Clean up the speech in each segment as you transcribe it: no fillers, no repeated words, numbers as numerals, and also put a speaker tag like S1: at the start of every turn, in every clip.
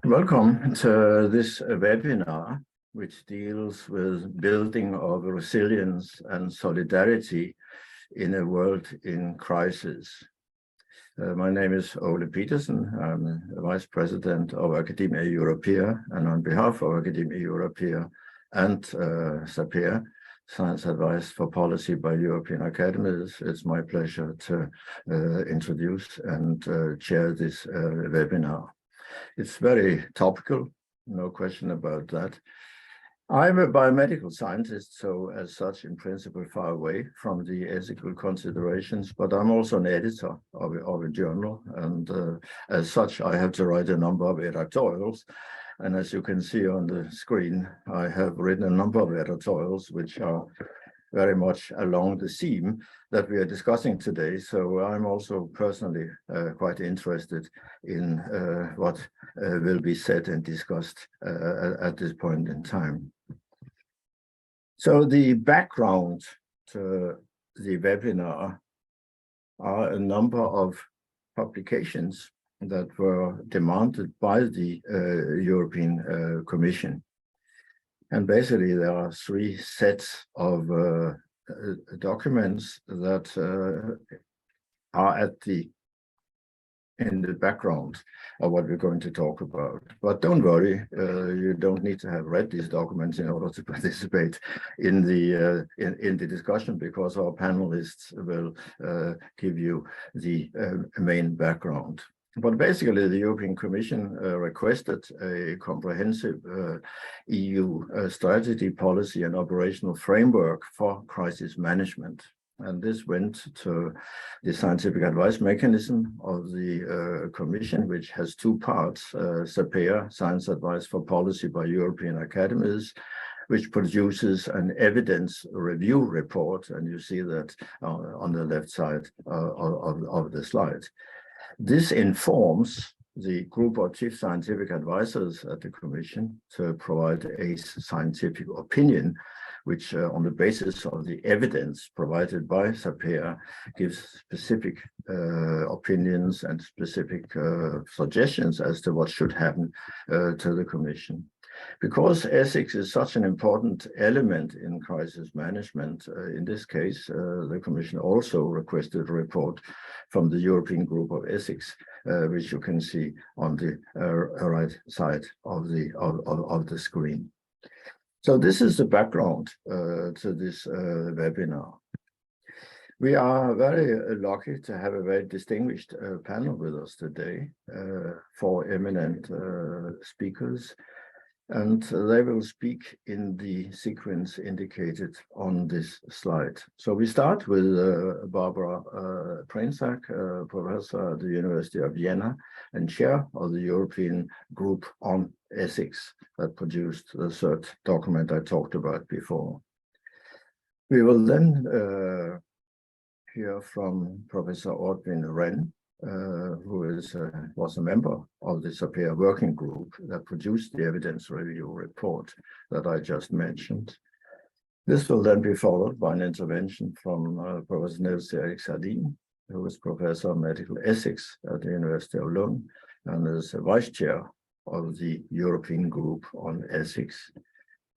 S1: Welcome to this webinar, which deals with building of resilience and solidarity in a world in crisis. My name is Ole Petersen. I'm the Vice President of Academia Europaea, and on behalf of Academia Europaea and SAPEA, Science Advice for Policy by European Academies, it's my pleasure to introduce and chair this webinar. It's very topical, no question about that. I'm a biomedical scientist, so as such, in principle, far away from the ethical considerations, but I'm also an editor of a journal, and as such, I have to write a number of editorials. And as you can see on the screen, I have written a number of editorials which are very much along the theme that we are discussing today. So I'm also personally quite interested in what will be said and discussed at this point in time. So the background to the webinar are a number of publications that were demanded by the European Commission. And basically, there are three sets of documents that are in the background of what we're going to talk about. But don't worry, you don't need to have read these documents in order to participate in the discussion, because our panelists will give you the main background. But basically, the European Commission requested a comprehensive EU strategy, policy, and operational framework for crisis management. And this went to the scientific advice mechanism of the Commission, which has two parts, SAPEA, Science Advice for Policy by European Academies, which produces an evidence review report. And you see that on the left side of the slide. This informs the group of chief scientific advisors at the Commission to provide a scientific opinion, which on the basis of the evidence provided by SAPEA gives specific opinions and specific suggestions as to what should happen to the Commission. Because ethics is such an important element in crisis management, in this case, the Commission also requested a report from the European Group of Ethics, which you can see on the right side of the screen. So this is the background to this webinar. We are very lucky to have a very distinguished panel with us today, four eminent speakers. And they will speak in the sequence indicated on this slide. So we start with Barbara Prainsack, professor at the University of Vienna and chair of the European Group on Ethics that produced the third document I talked about before. We will then hear from Professor Ortwin Renn, who was a member of the SAPEA working group that produced the evidence review report that I just mentioned. This will then be followed by an intervention from Professor Nils-Eric Sahlin, who is Professor of Medical Ethics at the University of Lund and is a Vice Chair of the European Group on Ethics.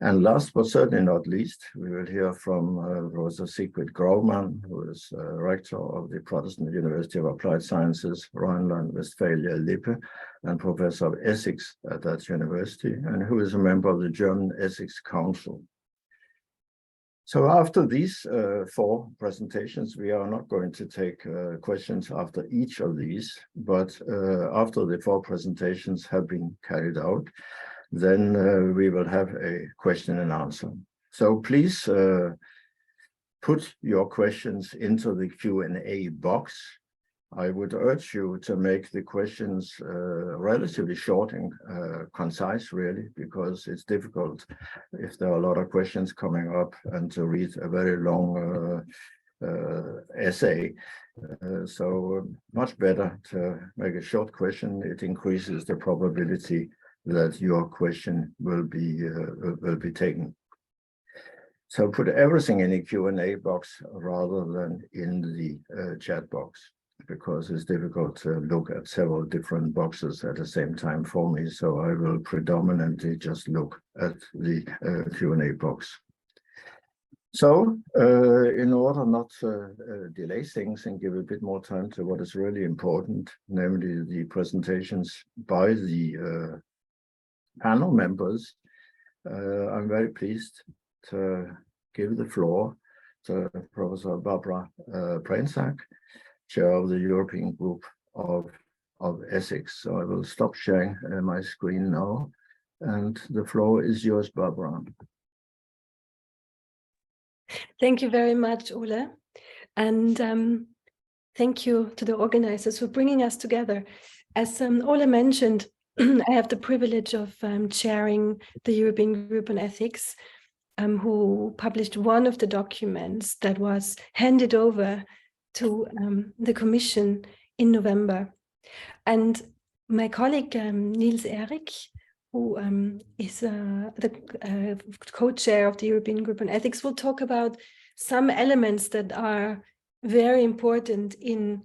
S1: And last but certainly not least, we will hear from Professor Sigrid Graumann, who is rector of the Protestant University of Applied Sciences, Rhineland-Westphalia-Lippe, and professor of ethics at that university, and who is a member of the German Ethics Council. So after these four presentations, we are not going to take questions after each of these, but after the four presentations have been carried out, then we will have a question and answer. So please put your questions into the Q&A box. I would urge you to make the questions relatively short and concise, really, because it's difficult if there are a lot of questions coming up and to read a very long essay. So much better to make a short question. It increases the probability that your question will be taken. So put everything in the Q&A box rather than in the chat box. because it's difficult to look at several different boxes at the same time for me. So I will predominantly just look at the Q&A box. So in order not to delay things and give a bit more time to what is really important, namely the presentations by the panel members, I'm very pleased to give the floor to Professor Barbara Prainsack, Chair of the European Group of Ethics. So I will stop sharing my screen now, and the floor is yours, Barbara.
S2: Thank you very much, Ole. And thank you to the organizers for bringing us together. As Ole mentioned, I have the privilege of chairing the European Group on Ethics, who published one of the documents that was handed over to the Commission in November. And my colleague, Nils-Eric, who is the co-chair of the European Group on Ethics, will talk about some elements that are very important in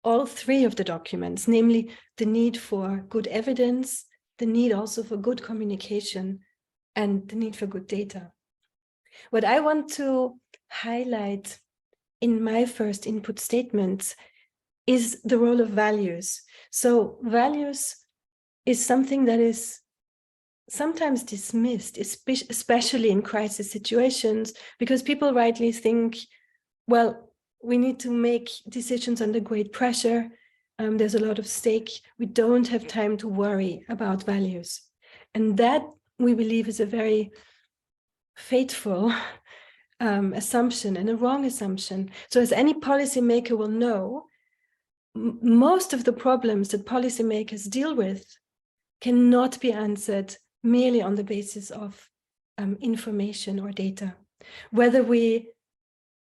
S2: all three of the documents, namely the need for good evidence, the need also for good communication, and the need for good data. What I want to highlight in my first input statements is the role of values. So values is something that is sometimes dismissed, especially in crisis situations, because people rightly think, well, we need to make decisions under great pressure. There's a lot of stake. We don't have time to worry about values. And that, we believe, is a very fateful assumption and a wrong assumption. So as any policymaker will know, most of the problems that policymakers deal with cannot be answered merely on the basis of information or data. Whether we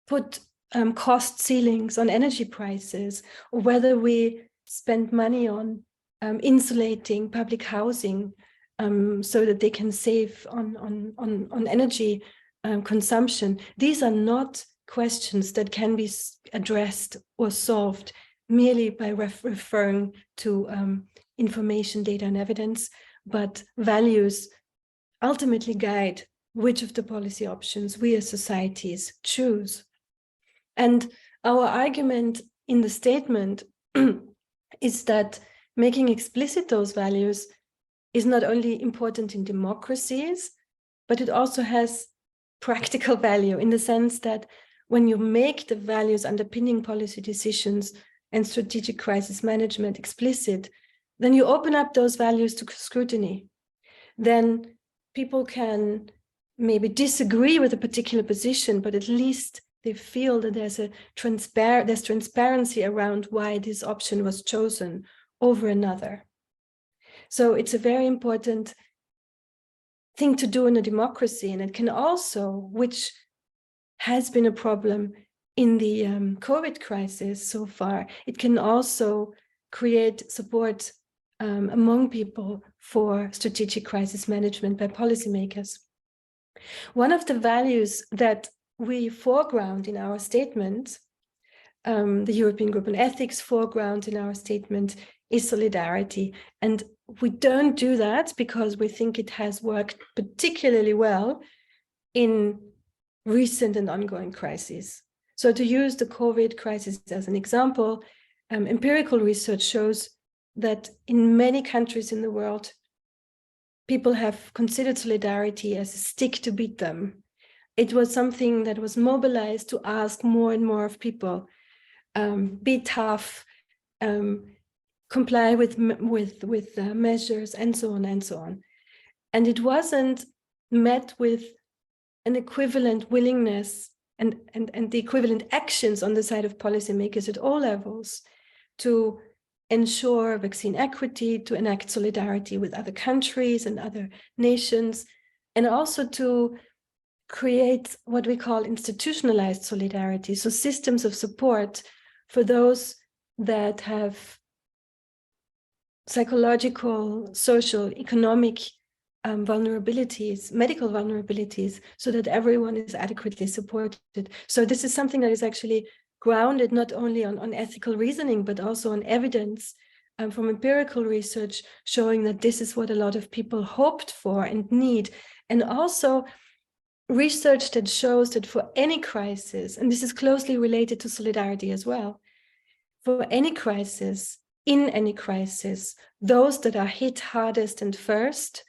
S2: put cost ceilings on energy prices, or whether we spend money on insulating public housing so that they can save on energy consumption, these are not questions that can be addressed or solved merely by referring to information, data, and evidence, but values ultimately guide which of the policy options we as societies choose. And our argument in the statement is that making explicit those values is not only important in democracies, but it also has practical value in the sense that when you make the values underpinning policy decisions and strategic crisis management explicit, then you open up those values to scrutiny. Then people can maybe disagree with a particular position, but at least they feel that there's transparency around why this option was chosen over another. So it's a very important thing to do in a democracy, and it can also, which has been a problem in the COVID crisis so far, it can also create support among people for strategic crisis management by policymakers. One of the values that we foreground in our statement, the European Group on Ethics foreground in our statement, is solidarity. And we don't do that because we think it has worked particularly well in recent and ongoing crises. So to use the COVID crisis as an example, empirical research shows that in many countries in the world, people have considered solidarity as a stick to beat them. It was something that was mobilized to ask more and more of people, be tough, comply with measures, and so on and so on. And it wasn't met with an equivalent willingness and the equivalent actions on the side of policymakers at all levels to ensure vaccine equity, to enact solidarity with other countries and other nations, and also to create what we call institutionalized solidarity, so systems of support for those that have psychological, social, economic vulnerabilities, medical vulnerabilities, so that everyone is adequately supported. So this is something that is actually grounded not only on ethical reasoning, but also on evidence from empirical research showing that this is what a lot of people hoped for and need. And also research that shows that for any crisis, and this is closely related to solidarity as well, for any crisis, in any crisis, those that are hit hardest and first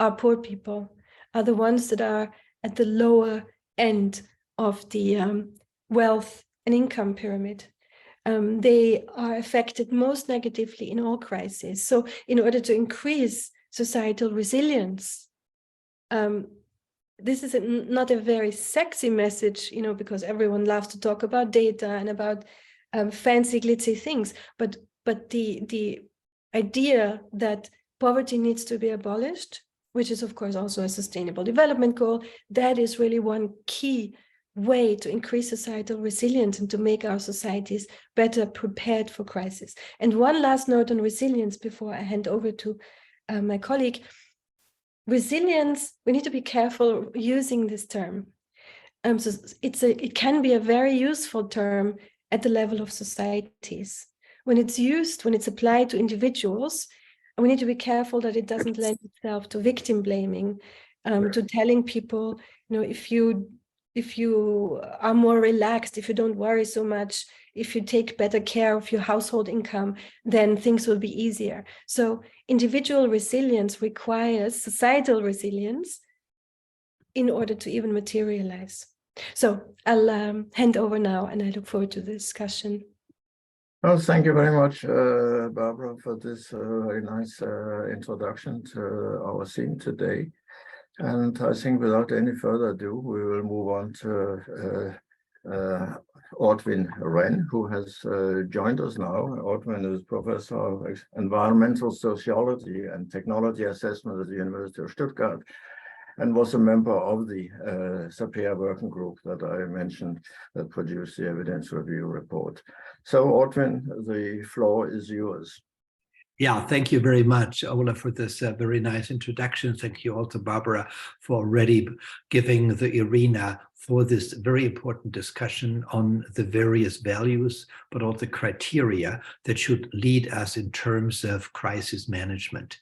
S2: are poor people, are the ones that are at the lower end of the wealth and income pyramid. They are affected most negatively in all crises. So in order to increase societal resilience, this is not a very sexy message, you know, because everyone loves to talk about data and about fancy glitzy things, but the idea that poverty needs to be abolished, which is of course also a sustainable development goal, that is really one key way to increase societal resilience and to make our societies better prepared for crisis. And one last note on resilience before I hand over to my colleague. Resilience, we need to be careful using this term. So it can be a very useful term at the level of societies. When it's used, when it's applied to individuals, we need to be careful that it doesn't lend itself to victim blaming, to telling people, you know, if you are more relaxed, if you don't worry so much, if you take better care of your household income, then things will be easier. So individual resilience requires societal resilience in order to even materialize. So I'll hand over now, and I look forward to the discussion.
S1: Well, thank you very much, Barbara, for this very nice introduction to our theme today. And I think without any further ado, we will move on to Ortwin Renn, who has joined us now. Ortwin is Professor of Environmental Sociology and Technology Assessment at the University of Stuttgart, and was a member of the SAPEA working group that I mentioned that produced the evidence review report. So Ortwin, the floor is yours.
S3: Yeah, thank you very much, Ola, for this very nice introduction. Thank you also, Barbara, for already giving the arena for this very important discussion on the various values, but also criteria that should lead us in terms of crisis management.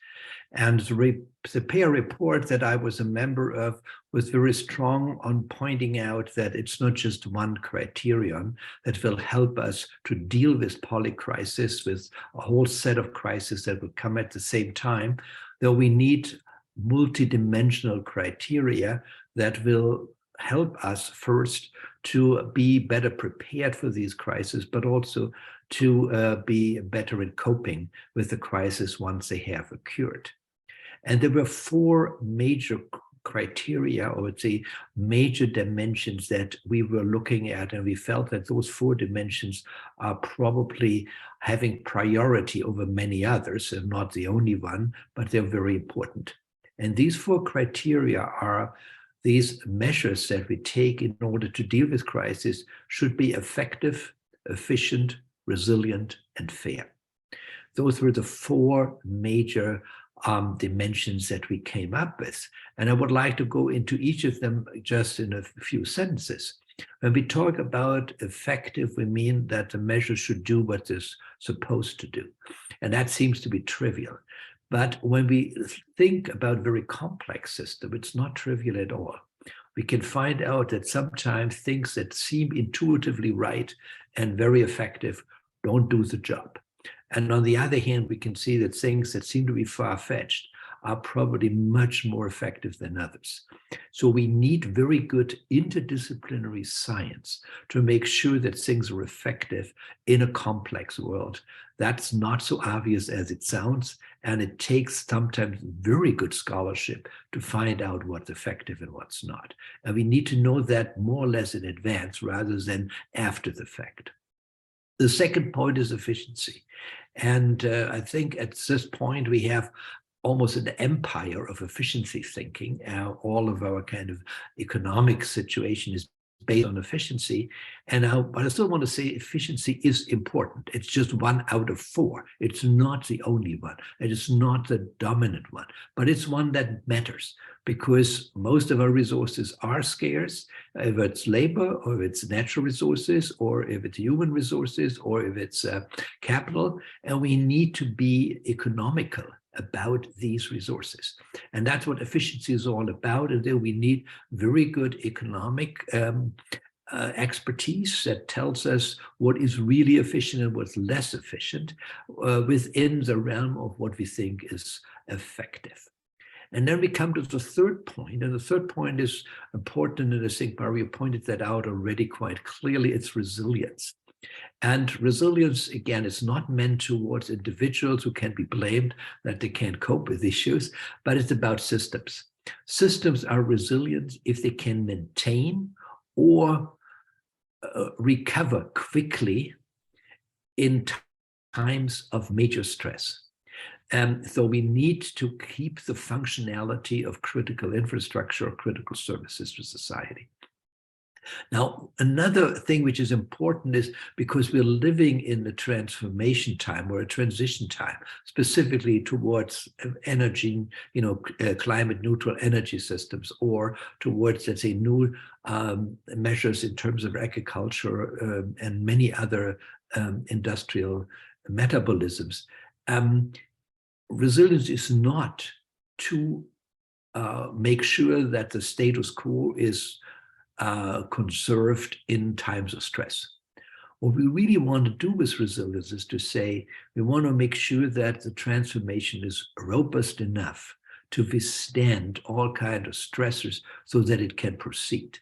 S3: And the peer report that I was a member of was very strong on pointing out that it's not just one criterion that will help us to deal with polycrisis, with a whole set of crises that will come at the same time, though we need multidimensional criteria that will help us first to be better prepared for these crises, but also to be better in coping with the crisis once they have occurred. And there were four major criteria, or let's say major dimensions that we were looking at, and we felt that those four dimensions are probably having priority over many others, and not the only one, but they're very important. And these four criteria are these measures that we take in order to deal with crisis should be effective, efficient, resilient, and fair. Those were the four major dimensions that we came up with. And I would like to go into each of them just in a few sentences. When we talk about effective, we mean that the measure should do what it's supposed to do. And that seems to be trivial. But when we think about very complex systems, it's not trivial at all. We can find out that sometimes things that seem intuitively right and very effective don't do the job. And on the other hand, we can see that things that seem to be far-fetched are probably much more effective than others. So we need very good interdisciplinary science to make sure that things are effective in a complex world. That's not so obvious as it sounds, and it takes sometimes very good scholarship to find out what's effective and what's not. And we need to know that more or less in advance rather than after the fact. The second point is efficiency. And I think at this point we have almost an empire of efficiency thinking. All of our kind of economic situation is based on efficiency. But I still want to say efficiency is important. It's just 1 out of 4. It's not the only one. It is not the dominant one, but it's one that matters because most of our resources are scarce, if it's labor or if it's natural resources or if it's human resources or if it's capital, and we need to be economical about these resources. And that's what efficiency is all about. And then we need very good economic expertise that tells us what is really efficient and what's less efficient within the realm of what we think is effective. And then we come to the third point, and the third point is important, and I think Mario pointed that out already quite clearly. It's resilience. And resilience, again, is not meant towards individuals who can be blamed that they can't cope with issues, but it's about systems. Systems are resilient if they can maintain or recover quickly in times of major stress. So we need to keep the functionality of critical infrastructure or critical services to society. Now, another thing which is important is because we're living in a transformation time or a transition time, specifically towards energy, climate neutral energy systems, or towards, let's say, new measures in terms of agriculture and many other industrial metabolisms. Resilience is not to make sure that the status quo is conserved in times of stress. What we really want to do with resilience is to say we want to make sure that the transformation is robust enough to withstand all kinds of stressors so that it can proceed.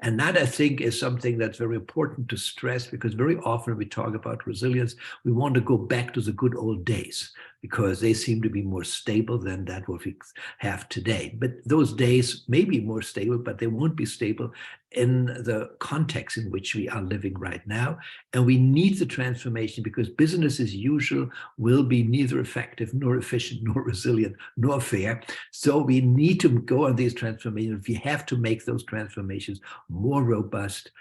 S3: And that, I think, is something that's very important to stress, because very often we talk about resilience, we want to go back to the good old days because they seem to be more stable than that what we have today. But those days may be more stable, but they won't be stable in the context in which we are living right now. And we need the transformation because business as usual will be neither effective, nor efficient, nor resilient, nor fair. So we need to go on these transformations. We have to make those transformations more robust,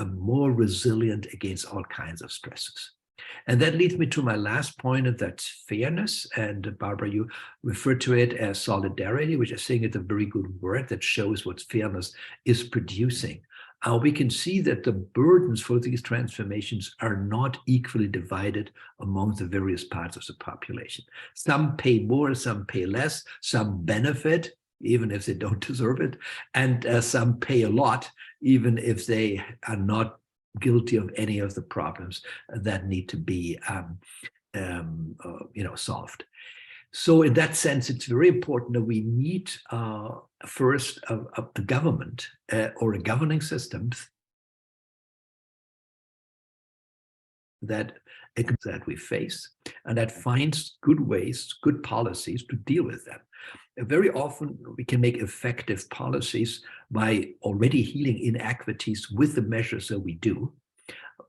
S3: more resilient against all kinds of stresses. And that leads me to my last point, and that's fairness. And Barbara, you referred to it as solidarity, which I think is a very good word that shows what fairness is producing. We can see that the burdens for these transformations are not equally divided among the various parts of the population. Some pay more, some pay less, some benefit, even if they don't deserve it, and some pay a lot, even if they are not guilty of any of the problems that need to be solved. So in that sense, it's very important that we need first a government or a governing system that we face and that finds good ways, good policies to deal with them. Very often we can make effective policies by already healing inequities with the measures that we do.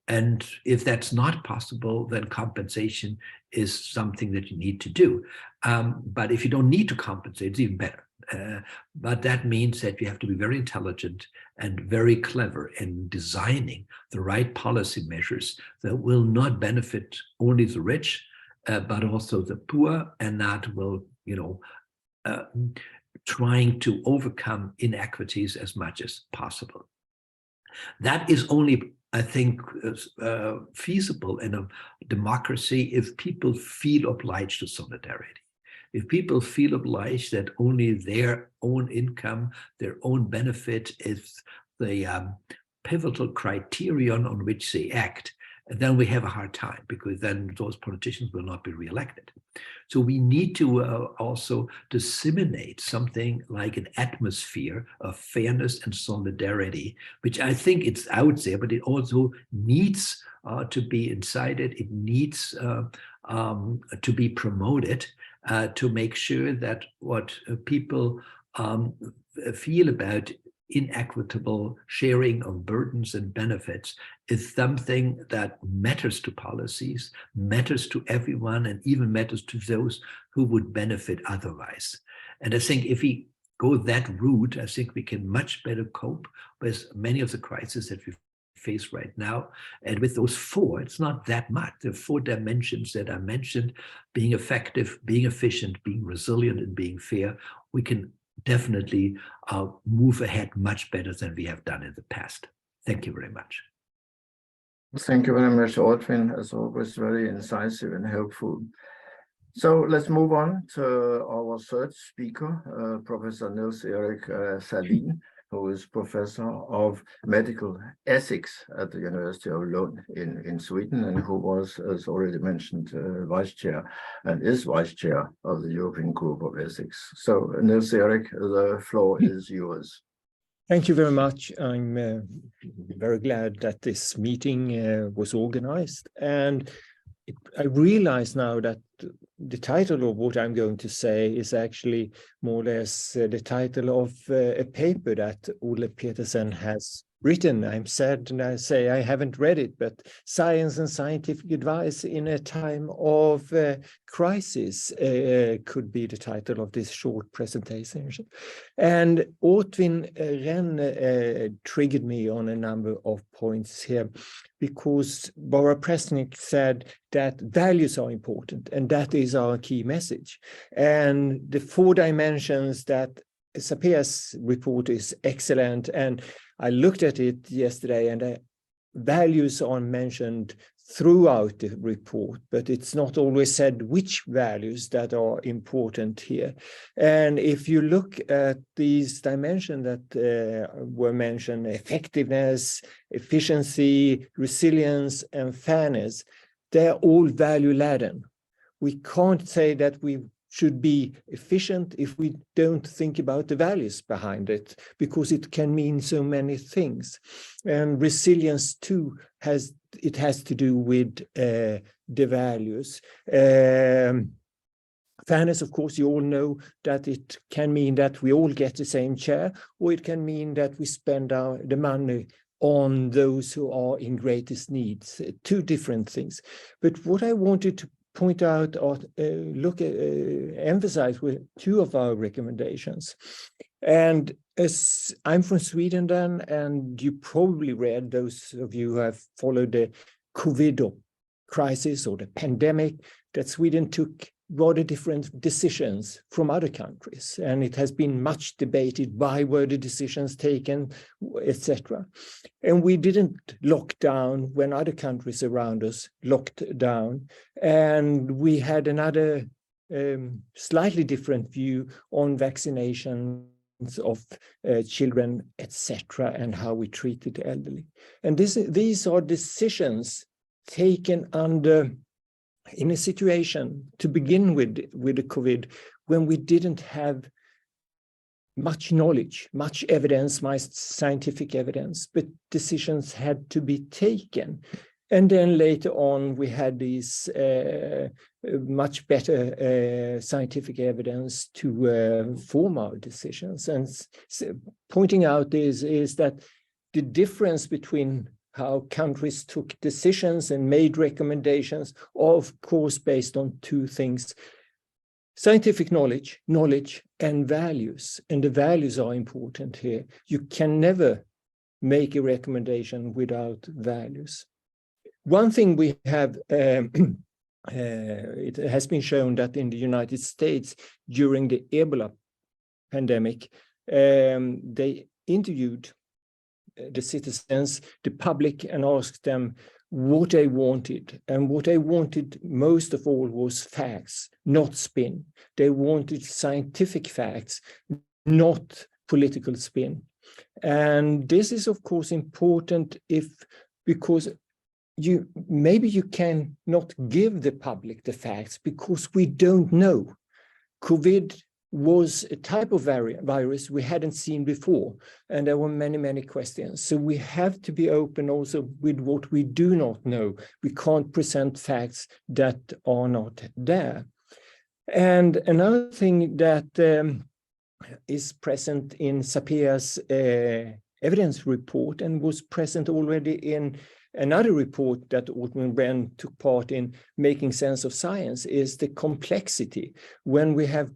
S3: And if that's not possible, then compensation is something that you need to do. But if you don't need to compensate, it's even better. But that means that you have to be very intelligent and very clever in designing the right policy measures that will not benefit only the rich, but also the poor, and that will, trying to overcome inequities as much as possible. That is only, I think, feasible in a democracy if people feel obliged to solidarity. If people feel obliged that only their own income, their own benefit is the pivotal criterion on which they act, then we have a hard time, because then those politicians will not be reelected. So we need to also disseminate something like an atmosphere of fairness and solidarity, which I think it's out there, but it also needs to be incited. It needs to be promoted to make sure that what people feel about inequitable sharing of burdens and benefits is something that matters to policies, matters to everyone, and even matters to those who would benefit otherwise. And I think if we go that route, I think we can much better cope with many of the crises that we face right now. And with those four, it's not that much. The four dimensions that I mentioned, being effective, being efficient, being resilient, and being fair, we can definitely move ahead much better than we have done in the past. Thank you very much.
S1: Thank you very much, Ortwin, as always, very incisive and helpful. So let's move on to our third speaker, Professor Nils-Eric Sahlin, who is Professor of Medical Ethics at the University of Lund in Sweden, and who was, as already mentioned, Vice Chair and is Vice Chair of the European Group of Ethics. So Nils-Eric, the floor is yours.
S4: Thank you very much. I'm very glad that this meeting was organized, and I realize now that the title of what I'm going to say is actually more or less the title of a paper that Ole Petersen has written. I'm sad and I say I haven't read it, but Science and Scientific Advice in a Time of Crisis could be the title of this short presentation. And Ortwin Renn triggered me on a number of points here, because Barbara Prainsack said that values are important, and that is our key message. And the 4 dimensions that SAPEA's report is excellent, and I looked at it yesterday, and values are mentioned throughout the report, but it's not always said which values that are important here. And if you look at these dimensions that were mentioned, effectiveness, efficiency, resilience, and fairness, they're all value-laden. We can't say that we should be efficient if we don't think about the values behind it, because it can mean so many things. And resilience too has to do with the values. Fairness, of course, you all know that it can mean that we all get the same chair, or it can mean that we spend the money on those who are in greatest needs. 2 different things. But what I wanted to point out or emphasize with 2 of our recommendations. And as I'm from Sweden then, and you probably read, those of you who have followed the COVID crisis or the pandemic, that Sweden took rather different decisions from other countries, and it has been much debated why were the decisions taken, etc. And we didn't lock down when other countries around us locked down, and we had another slightly different view on vaccinations of children, etc., and how we treated the elderly. And these are decisions taken in a situation to begin with the COVID, when we didn't have much knowledge, much evidence, much scientific evidence, but decisions had to be taken. And then later on, we had these much better scientific evidence to form our decisions. And pointing out is that the difference between how countries took decisions and made recommendations are, of course, based on 2 things: scientific knowledge, and values. And the values are important here. You can never make a recommendation without values. One thing we have, it has been shown that in the United States during the Ebola pandemic, they interviewed the citizens, the public, and asked them what they wanted. And what they wanted most of all was facts, not spin. They wanted scientific facts, not political spin. And this is, of course, important because maybe you can not give the public the facts because we don't know. COVID was a type of virus we hadn't seen before, and there were many, many questions. So we have to be open also with what we do not know. We can't present facts that are not there. And another thing that is present in SAPEA's evidence report, and was present already in another report that Ortwin Renn took part in, Making Sense of Science, is the complexity. When we have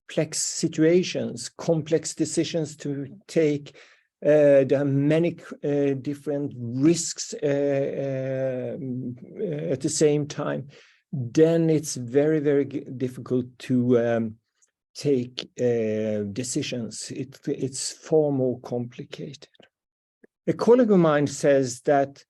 S4: complex situations, complex decisions to take. There are many different risks at the same time. Then it's very, very difficult to take decisions. It's far more complicated. A colleague of mine says that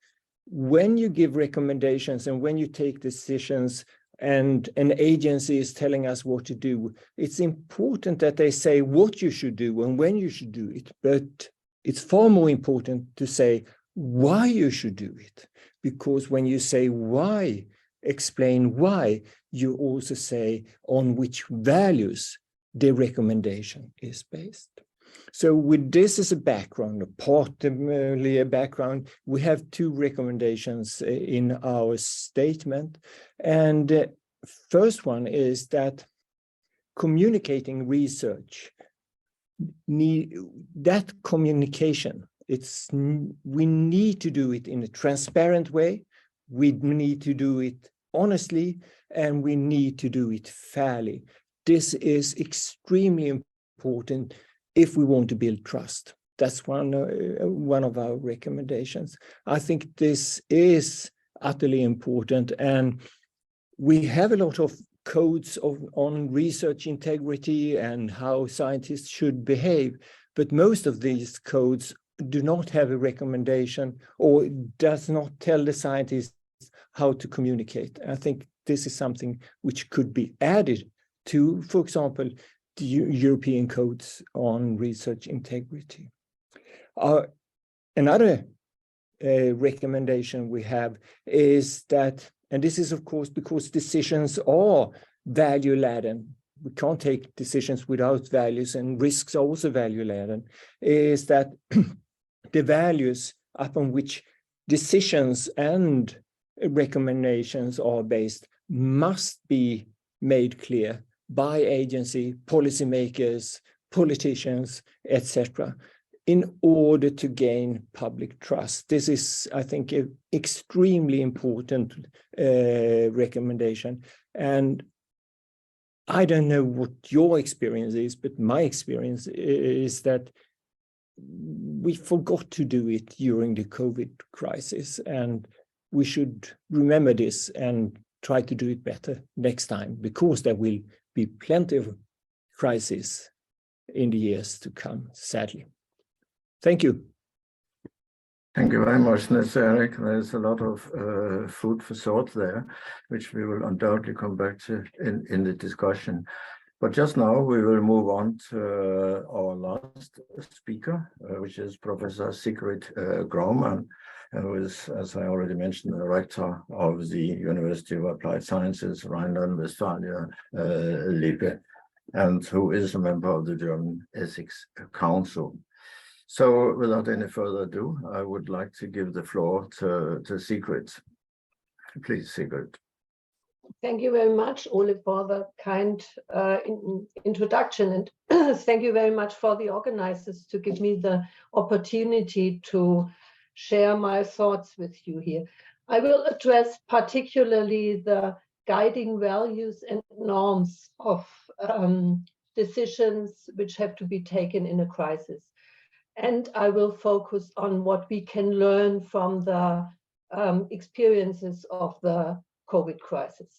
S4: when you give recommendations and when you take decisions and an agency is telling us what to do, it's important that they say what you should do and when you should do it. But it's far more important to say why you should do it. Because when you say why, explain why, you also say on which values the recommendation is based. So with this as a background, partly a background, we have two recommendations in our statement. And first one is that communicating research, that communication, we need to do it in a transparent way, we need to do it honestly, and we need to do it fairly. This is extremely important if we want to build trust. That's one of our recommendations. I think this is utterly important, and we have a lot of codes on research integrity and how scientists should behave, but most of these codes do not have a recommendation or does not tell the scientists how to communicate. I think this is something which could be added to, for example, the European codes on research integrity. Another recommendation we have is that, and this is of course because decisions are value-laden, we can't take decisions without values, and risks are also value-laden, is that the values upon which decisions and recommendations are based must be made clear by agency, policymakers, politicians, etc., in order to gain public trust. This is, I think, an extremely important recommendation. And I don't know what your experience is, but my experience is that we forgot to do it during the COVID crisis, and we should remember this and try to do it better next time, because there will be plenty of crises in the years to come, sadly. Thank you.
S1: Thank you very much, Nils-Eric. There's a lot of food for thought there, which we will undoubtedly come back to in the discussion. But just now we will move on to our last speaker, which is Professor Sigrid Graumann, who is, as I already mentioned, the rector of the University of Applied Sciences, Rhineland-Westphalia, Lippe, and who is a member of the German Ethics Council. So without any further ado, I would like to give the floor to Sigrid. Please, Sigrid.
S5: Thank you very much, Ole, for the kind introduction. And thank you very much for the organizers to give me the opportunity to share my thoughts with you here. I will address particularly the guiding values and norms of decisions which have to be taken in a crisis. And I will focus on what we can learn from the experiences of the COVID crisis.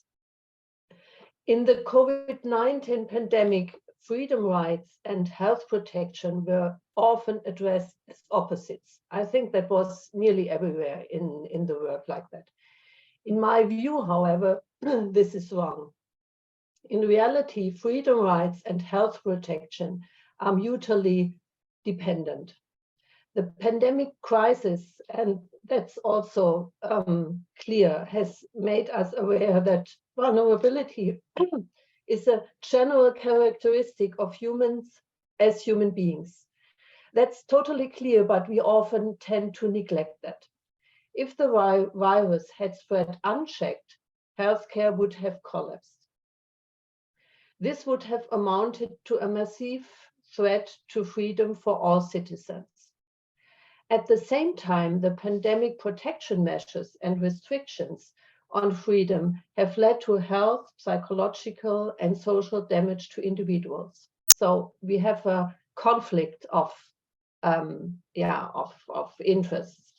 S5: In the COVID-19 pandemic, freedom rights and health protection were often addressed as opposites. I think that was nearly everywhere in the world like that. In my view, however, this is wrong. In reality, freedom rights and health protection are mutually dependent. The pandemic crisis, and that's also clear, has made us aware that vulnerability is a general characteristic of humans as human beings. That's totally clear, but we often tend to neglect that. If the virus had spread unchecked, healthcare would have collapsed. This would have amounted to a massive threat to freedom for all citizens. At the same time, the pandemic protection measures and restrictions on freedom have led to health, psychological, and social damage to individuals. So we have a conflict of interests.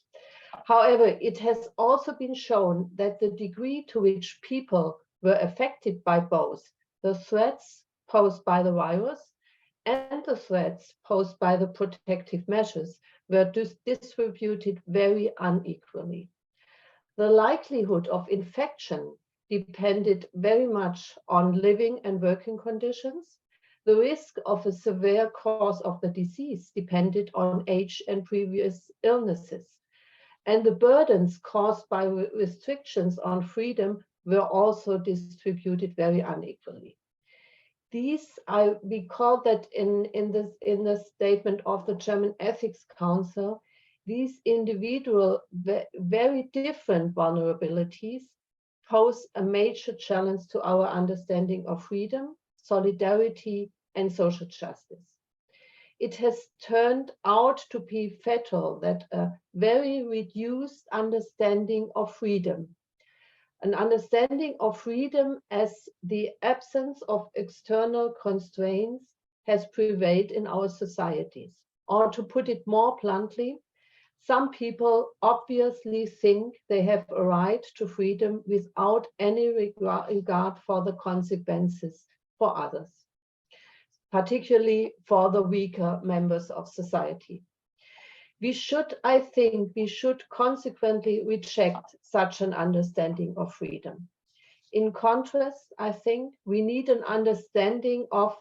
S5: However, it has also been shown that the degree to which people were affected by both the threats posed by the virus and the threats posed by the protective measures were distributed very unequally. The likelihood of infection depended very much on living and working conditions. The risk of a severe course of the disease depended on age and previous illnesses. And the burdens caused by restrictions on freedom were also distributed very unequally. We call that in the statement of the German Ethics Council, these individual very different vulnerabilities pose a major challenge to our understanding of freedom, solidarity, and social justice. It has turned out to be fatal that a very reduced understanding of freedom, an understanding of freedom as the absence of external constraints, has prevailed in our societies. Or to put it more bluntly, some people obviously think they have a right to freedom without any regard for the consequences for others, particularly for the weaker members of society. I think we should consequently reject such an understanding of freedom. In contrast, I think we need an understanding of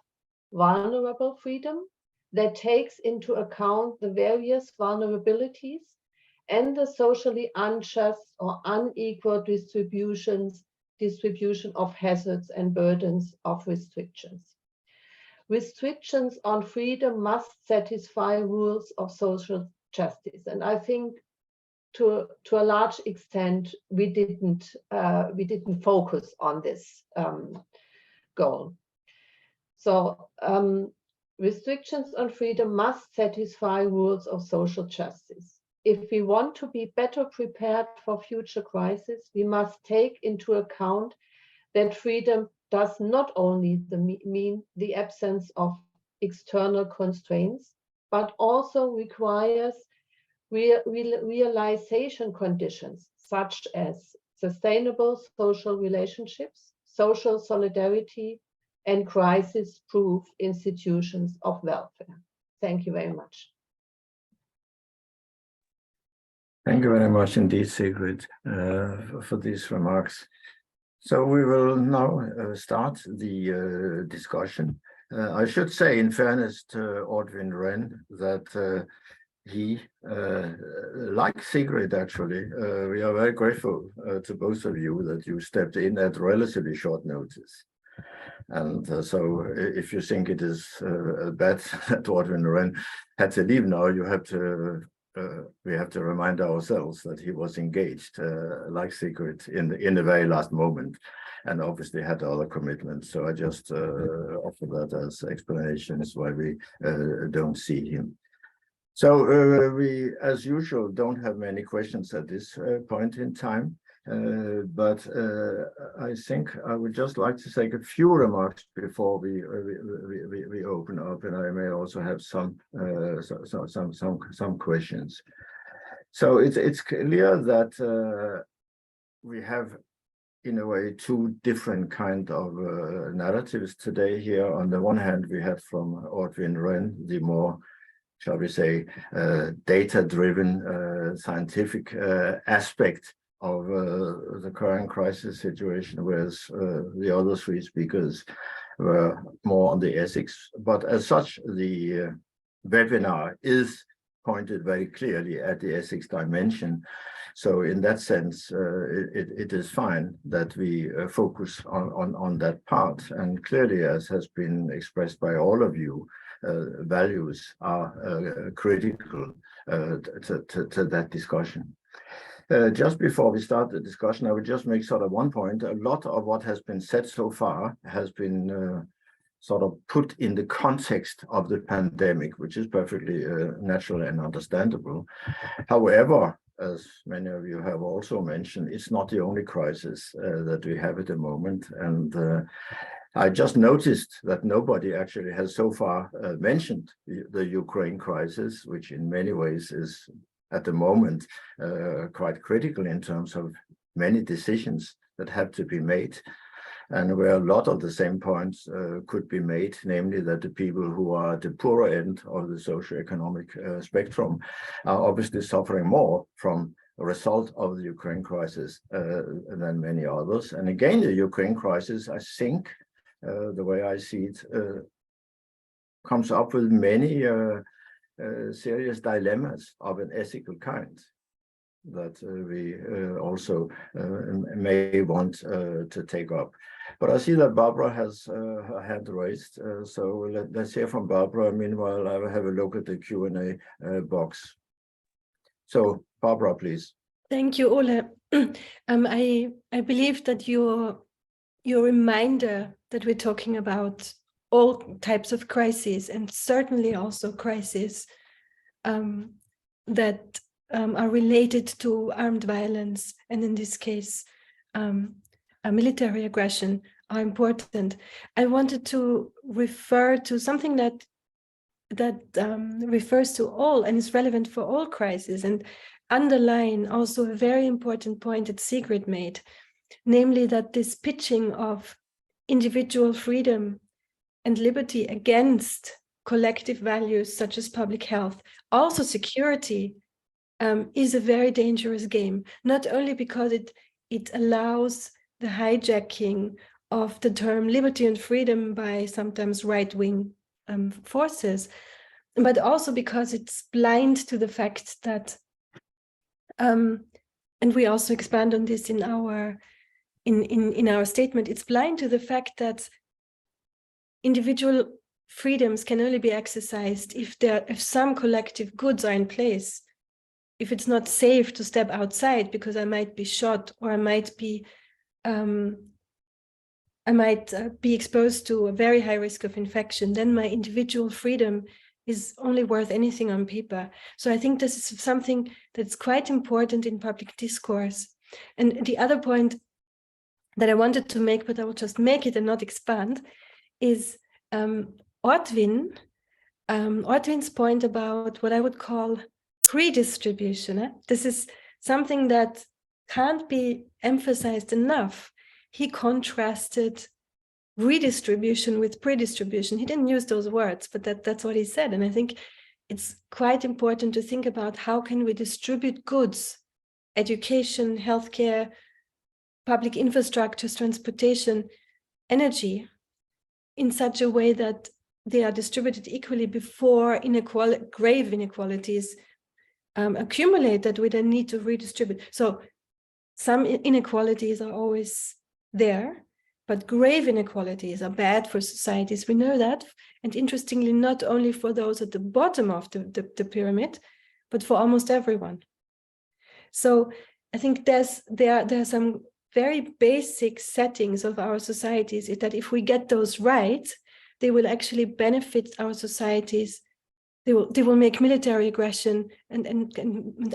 S5: vulnerable freedom that takes into account the various vulnerabilities and the socially unjust or unequal distribution of hazards and burdens of restrictions. Restrictions on freedom must satisfy rules of social justice, and I think to a large extent we didn't focus on this goal. So restrictions on freedom must satisfy rules of social justice. If we want to be better prepared for future crises, we must take into account that freedom does not only mean the absence of external constraints, but also requires realization conditions such as sustainable social relationships, social solidarity, and crisis-proof institutions of welfare. Thank you very much.
S1: Thank you very much indeed, Sigrid, for these remarks. So we will now start the discussion. I should say, in fairness to Ortwin Renn, that he, like Sigrid actually, we are very grateful to both of you that you stepped in at relatively short notice. And so if you think it is bad that Ortwin Renn had to leave now, you have to we have to remind ourselves that he was engaged, like Sigrid, in the very last moment, and obviously had other commitments. So I just offer that as explanations why we don't see him. So we, as usual, don't have many questions at this point in time. But I think I would just like to take a few remarks before we open up, and I may also have some questions. So it's clear that we have, in a way, two different kind of narratives today here. On the one hand, we have from Ortwin Renn the more, shall we say, data-driven scientific aspect of the current crisis situation, whereas the other three speakers were more on the ethics. But as such, the webinar is pointed very clearly at the ethics dimension. So in that sense, it is fine that we focus on that part. And clearly, as has been expressed by all of you, values are critical to that discussion. Just before we start the discussion, I would just make sort of one point. A lot of what has been said so far has been sort of put in the context of the pandemic, which is perfectly natural and understandable. However, as many of you have also mentioned, it's not the only crisis that we have at the moment. And I just noticed that nobody actually has so far mentioned the Ukraine crisis, which in many ways is at the moment quite critical in terms of many decisions that have to be made, and where a lot of the same points could be made, namely that the people who are at the poorer end of the socioeconomic spectrum are obviously suffering more from a result of the Ukraine crisis than many others. And again, the Ukraine crisis, I think, the way I see it, comes up with many serious dilemmas of an ethical kind that we also may want to take up. But I see that Barbara has her hand raised, so let's hear from Barbara. Meanwhile, I will have a look at the Q&A box. So, Barbara, please.
S2: Thank you, Ole. I believe that your reminder that we're talking about all types of crises, and certainly also crises that are related to armed violence, and in this case, military aggression, are important. I wanted to refer to something that refers to all and is relevant for all crises, and underline also a very important point that Sigrid made, namely that this pitching of individual freedom and liberty against collective values such as public health, also security, is a very dangerous game, not only because it allows the hijacking of the term liberty and freedom by sometimes right-wing forces, but also because it's blind to the fact that, and we also expand on this in our statement, it's blind to the fact that individual freedoms can only be exercised if some collective goods are in place. If it's not safe to step outside because I might be shot, or I might be exposed to a very high risk of infection, then my individual freedom is only worth anything on paper. So I think this is something that's quite important in public discourse. And the other point that I wanted to make, but I will just make it and not expand, is Ortwin's point about what I would call pre-distribution. This is something that can't be emphasized enough. He contrasted redistribution with pre-distribution. He didn't use those words, but that's what he said. And I think it's quite important to think about how can we distribute goods, education, healthcare, public infrastructures, transportation, energy, in such a way that they are distributed equally before grave inequalities accumulate that we then need to redistribute. So some inequalities are always there, but grave inequalities are bad for societies. We know that. And interestingly, not only for those at the bottom of the pyramid, but for almost everyone. So I think there are some very basic settings of our societies that if we get those right, they will actually benefit our societies. They will make military aggression and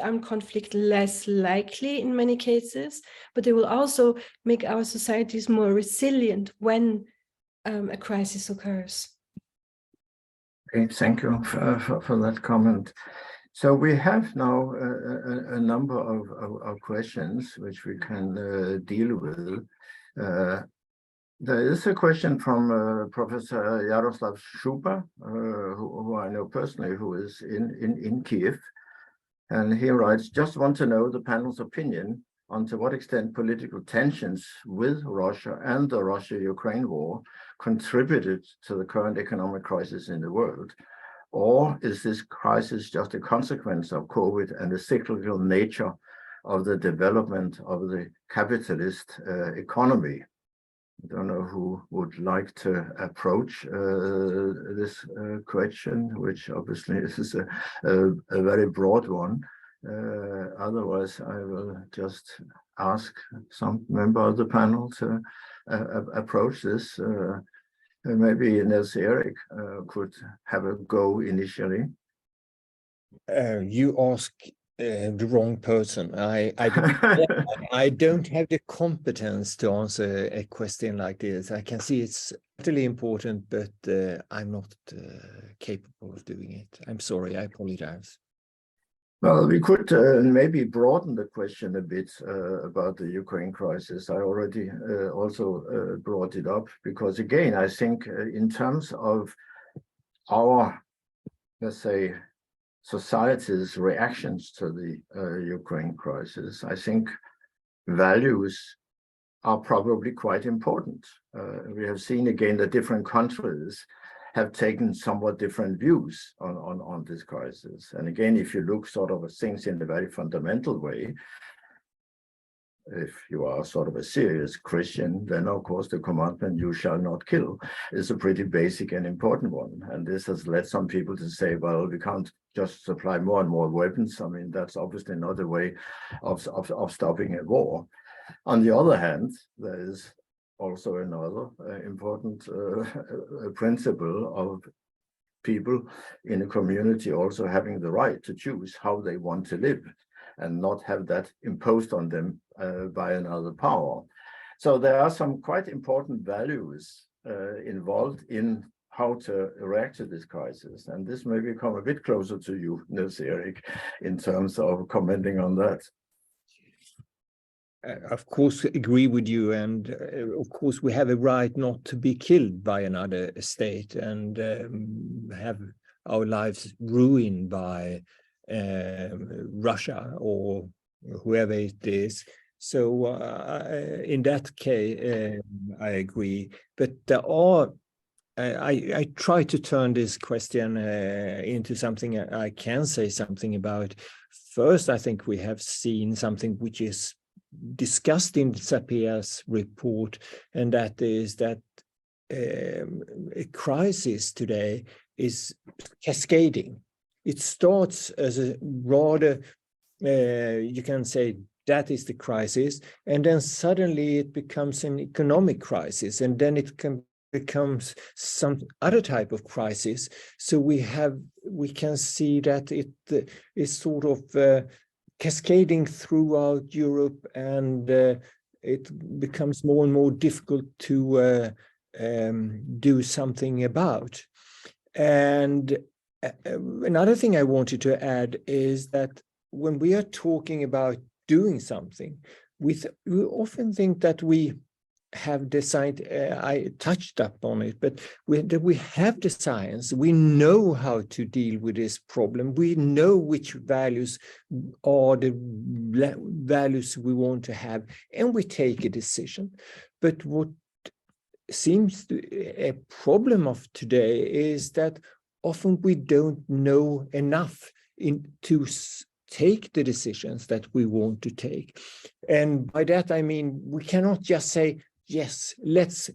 S2: armed conflict less likely in many cases, but they will also make our societies more resilient when a crisis occurs.
S1: Okay, thank you for that comment. So we have now a number of questions which we can deal with. There is a question from Professor Jaroslav Schuba, who I know personally, who is in Kiev. And he writes, just want to know the panel's opinion on to what extent political tensions with Russia and the Russia-Ukraine war contributed to the current economic crisis in the world. Or is this crisis just a consequence of COVID and the cyclical nature of the development of the capitalist economy? I don't know who would like to approach this question, which obviously is a very broad one. Otherwise, I will just ask some member of the panel to approach this. Maybe Nils-Eric could have a go initially.
S4: You ask the wrong person. I don't have the competence to answer a question like this. I can see it's really important, but I'm not capable of doing it. I'm sorry, I apologize.
S1: Well, we could maybe broaden the question a bit about the Ukraine crisis. I already also brought it up because, again, I think in terms of our, let's say, society's reactions to the Ukraine crisis, I think values are probably quite important. We have seen again that different countries have taken somewhat different views on this crisis. And again, if you look sort of at things in a very fundamental way, if you are sort of a serious Christian, then of course the commandment, you shall not kill, is a pretty basic and important one. And this has led some people to say, well, we can't just supply more and more weapons. I mean, that's obviously not a way of stopping a war. On the other hand, there is also another important principle of people in a community also having the right to choose how they want to live and not have that imposed on them by another power. So there are some quite important values involved in how to react to this crisis. And this may become a bit closer to you, Nils-Eric, in terms of commenting on that.
S4: Of course, agree with you, and of course we have a right not to be killed by another state and have our lives ruined by Russia or whoever it is. So in that case, I agree. But there are, I try to turn this question into something I can say something about. First, I think we have seen something which is discussed in SAPEA's report, and that is that a crisis today is cascading. It starts as a rather, you can say that is the crisis, and then suddenly it becomes an economic crisis, and then it becomes some other type of crisis. So we can see that it is sort of cascading throughout Europe, and it becomes more and more difficult to do something about. And another thing I wanted to add is that when we are talking about doing something, we often think that we have designed, I touched up on it, but we have the science, we know how to deal with this problem, we know which values are the values we want to have, and we take a decision. But what seems to a problem of today is that often we don't know enough to take the decisions that we want to take. And by that I mean we cannot just say, yes, let's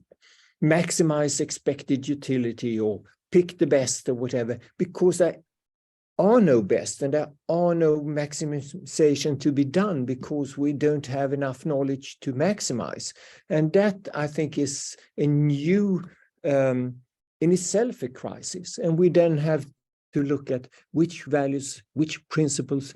S4: maximize expected utility or pick the best or whatever, because there are no best and there are no maximization to be done because we don't have enough knowledge to maximize. And that, I think, is a new, in itself, a crisis. And we then have to look at which values, which principles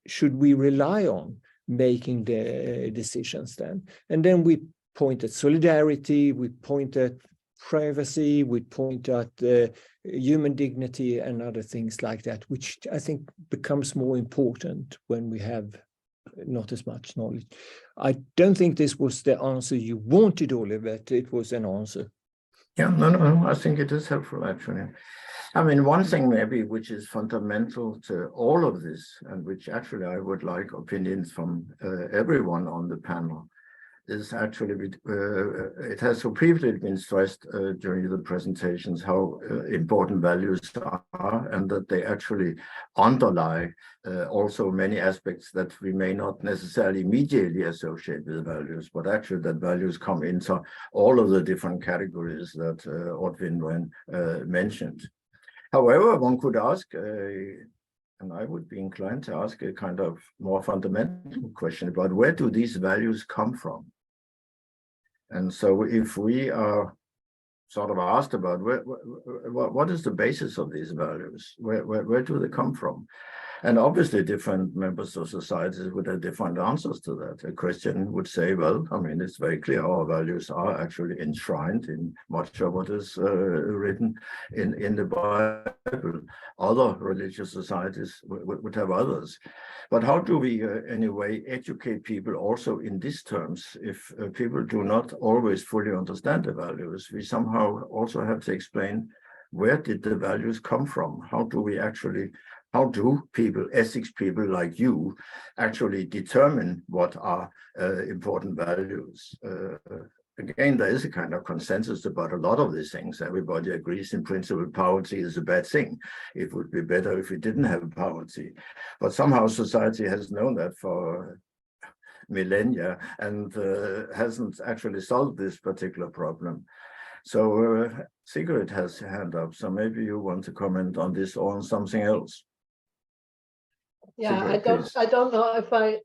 S4: should we rely on making the decisions then. And then we point at solidarity, we point at privacy, we point at human dignity and other things like that, which I think becomes more important when we have not as much knowledge. I don't think this was the answer you wanted, Oliver, but it was an answer.
S1: Yeah, no, I think it is helpful, actually. I mean, one thing maybe which is fundamental to all of this, and which actually I would like opinions from everyone on the panel, is actually, it has repeatedly been stressed during the presentations how important values are, and that they actually underlie also many aspects that we may not necessarily immediately associate with values, but actually that values come into all of the different categories that Ortwin Renn mentioned. However, one could ask, and I would be inclined to ask a kind of more fundamental question about where do these values come from? And so if we are sort of asked about what is the basis of these values, where do they come from? And obviously different members of society would have different answers to that. A Christian would say, well, I mean, it's very clear our values are actually enshrined in much of what is written in the Bible. Other religious societies would have others. But how do we, anyway, educate people also in these terms? If people do not always fully understand the values, we somehow also have to explain, where did the values come from? How do people, ethics people like you, actually determine what are important values? Again, there is a kind of consensus about a lot of these things. Everybody agrees in principle poverty is a bad thing. It would be better if we didn't have poverty. But somehow society has known that for millennia and hasn't actually solved this particular problem. So Sigrid has her hand up, so maybe you want to comment on this or on something else.
S5: Yeah,
S1: Sigrid,
S5: I don't know if I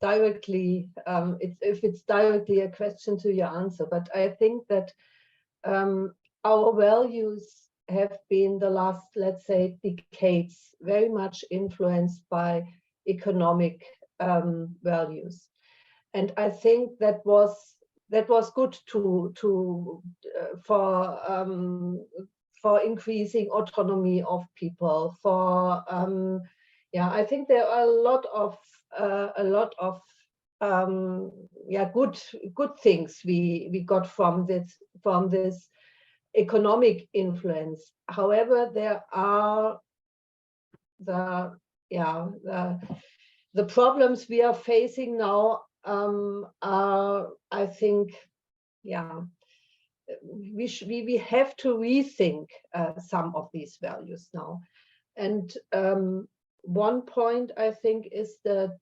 S5: directly, if it's directly a question to your answer, but I think that our values have been the last, let's say, decades very much influenced by economic values, and I think that was good for increasing autonomy of people. Yeah, I think there are a lot of good things we got from this economic influence. However, there are the problems we are facing now are, I think, we have to rethink some of these values now. And one point I think is that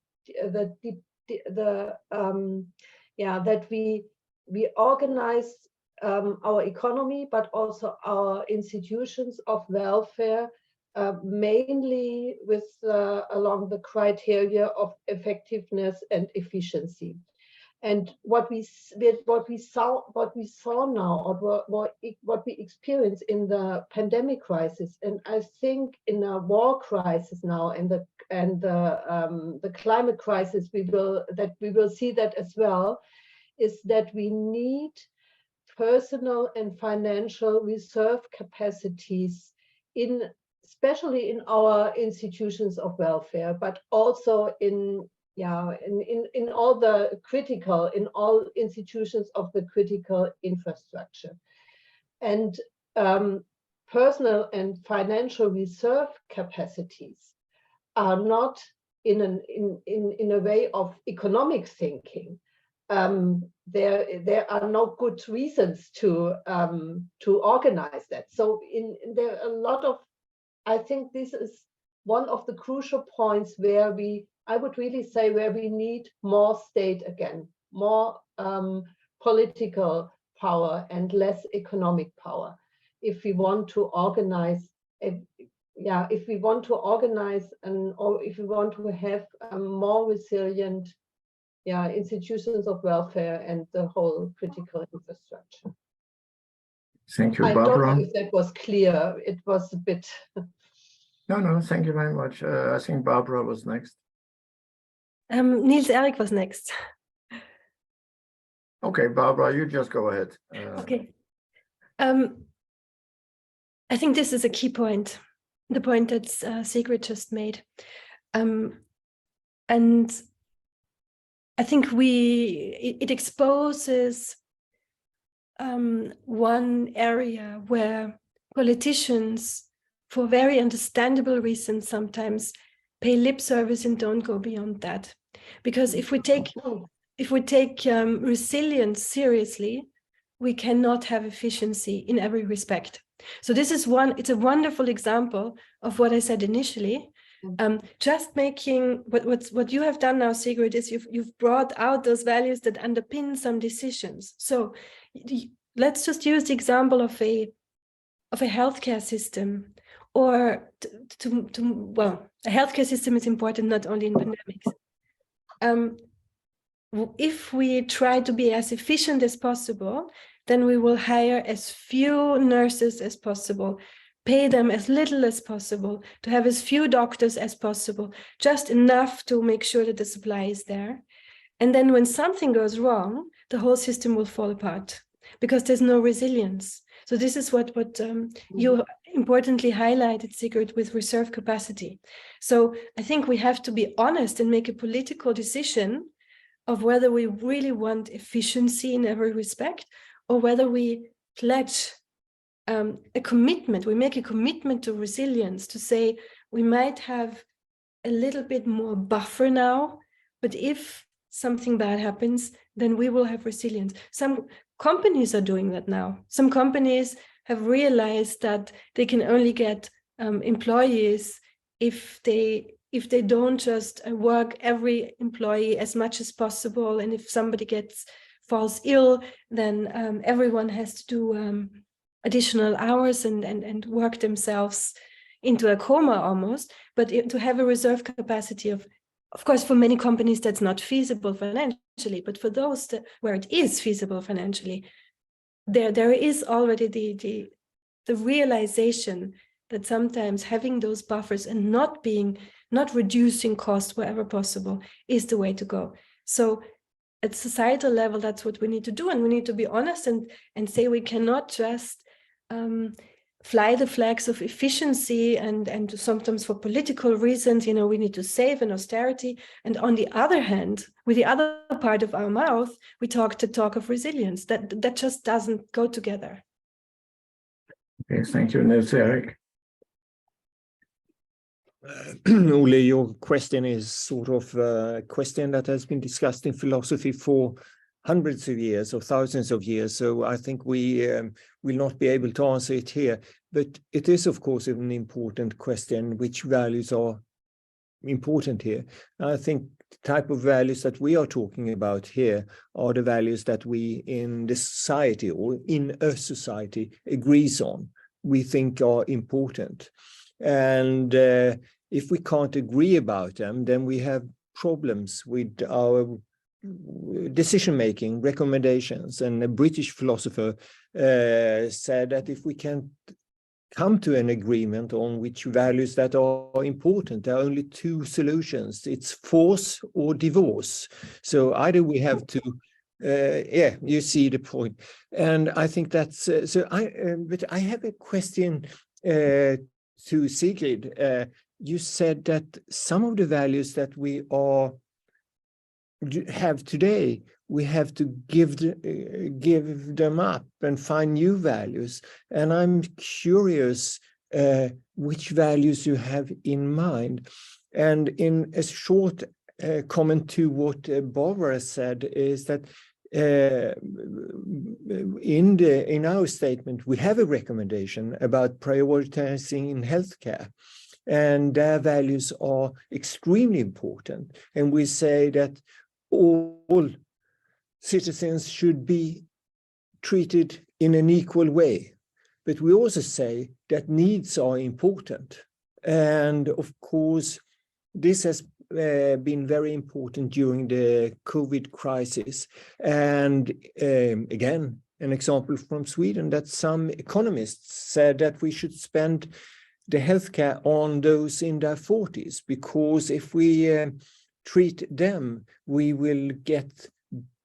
S5: we organize our economy, but also our institutions of welfare mainly with along the criteria of effectiveness and efficiency. And what we saw now, or what we experience in the pandemic crisis, and I think in a war crisis now, and the climate crisis, we will see that as well, is that we need personal and financial reserve capacities especially in our institutions of welfare, but also in all institutions of the critical infrastructure. And personal and financial reserve capacities are not in a way of economic thinking. There are no good reasons to organize that. So there are a lot of, I think this is one of the crucial points where I would really say where we need more state again, more political power and less economic power, if we want to organize, or if we want to have more resilient institutions of welfare and the whole critical infrastructure.
S1: Thank you,
S5: I
S1: Barbara.
S5: don't know if that was clear. It was a bit.
S1: No, thank you very much. I think Barbara was next.
S2: Nils-Eric was next.
S1: Okay, Barbara, you just go ahead.
S2: Okay. I think this is a key point, the point that Sigrid just made. And I think it exposes one area where politicians, for very understandable reasons, sometimes pay lip service and don't go beyond that. Because if we take resilience seriously, we cannot have efficiency in every respect. So this is it's a wonderful example of what I said initially. Just making what you have done now, Sigrid, is you've brought out those values that underpin some decisions. So let's just use the example of a healthcare system, or a healthcare system is important not only in pandemics. If we try to be as efficient as possible, then we will hire as few nurses as possible, pay them as little as possible, to have as few doctors as possible, just enough to make sure that the supply is there. And then when something goes wrong, the whole system will fall apart because there's no resilience. So this is what you importantly highlighted, Sigrid, with reserve capacity. So I think we have to be honest and make a political decision of whether we really want efficiency in every respect, or whether we pledge a commitment, we make a commitment to resilience, to say we might have a little bit more buffer now, but if something bad happens, then we will have resilience. Some companies are doing that now. Some companies have realized that they can only get employees if they don't just work every employee as much as possible, and if somebody falls ill, then everyone has to do additional hours and work themselves into a coma almost. But to have a reserve capacity of course, for many companies that's not feasible financially, but for those where it is feasible financially, there is already the realization that sometimes having those buffers and not reducing costs wherever possible is the way to go. So at societal level, that's what we need to do, and we need to be honest and say we cannot just fly the flags of efficiency and sometimes for political reasons, we need to save and austerity. And on the other hand, with the other part of our mouth, we talk of resilience. That just doesn't go together.
S1: Okay, thank you, Nils-Eric.
S4: Ole, your question is sort of a question that has been discussed in philosophy for hundreds of years or thousands of years. So I think we will not be able to answer it here. But it is, of course, an important question, which values are important here. I think the type of values that we are talking about here are the values that we in the society or in a society agrees on, we think are important. And if we can't agree about them, then we have problems with our decision-making recommendations. And a British philosopher said that if we can't come to an agreement on which values that are important, there are only two solutions. It's force or divorce. So either we have to, you see the point. And I think that's, but I have a question to Sigrid. You said that some of the values that we have today, we have to give them up and find new values. And I'm curious which values you have in mind. And in a short comment to what Barbara said is that in our statement, we have a recommendation about prioritizing in healthcare. And their values are extremely important. And we say that all citizens should be treated in an equal way. But we also say that needs are important. And of course, this has been very important during the COVID crisis. And again, an example from Sweden, that some economists said that we should spend the healthcare on those in their 40s, because if we treat them, we will get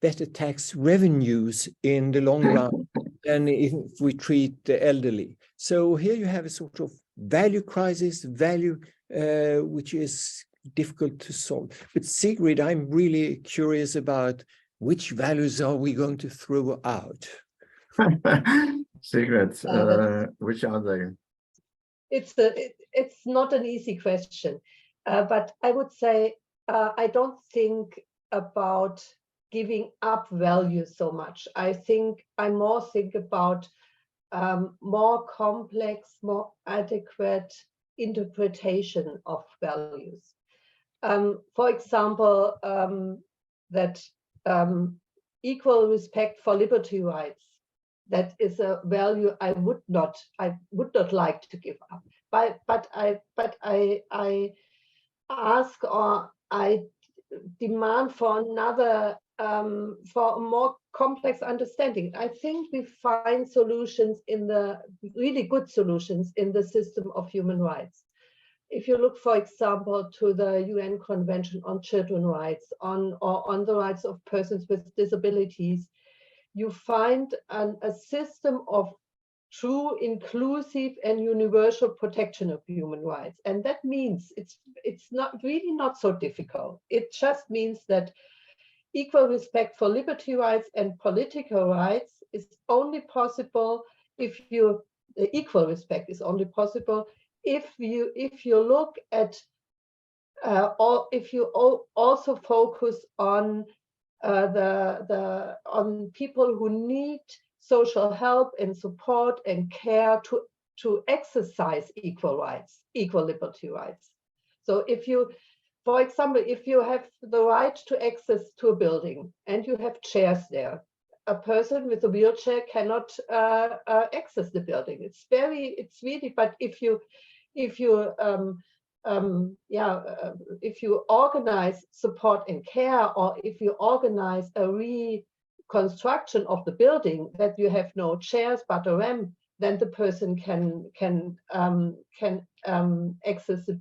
S4: better tax revenues in the long run than if we treat the elderly. So here you have a sort of value crisis, which is difficult to solve. But Sigrid, I'm really curious about which values are we going to throw out?
S1: Sigrid, which are they?
S5: It's not an easy question, but I would say I don't think about giving up value so much. I more think about more complex, more adequate interpretation of values. For example, that equal respect for liberty rights. That is a value I would not like to give up. But I ask, or I demand for another for a more complex understanding. I think we find solutions really good solutions in the system of human rights. If you look, for example, to the UN Convention on Children's Rights, or on the rights of persons with disabilities, you find a system of true, inclusive, and universal protection of human rights. And that means it's not so difficult. It just means that equal respect for liberty rights and political rights is only possible equal respect is only possible if you look at if you also focus on on people who need social help and support and care to exercise equal rights, equal liberty rights. So for example, if you have the right to access to a building and you have chairs there, a person with a wheelchair cannot access the building. It's really, but if you organize support and care, or if you organize a reconstruction of the building that you have no chairs but a ramp, then the person can access the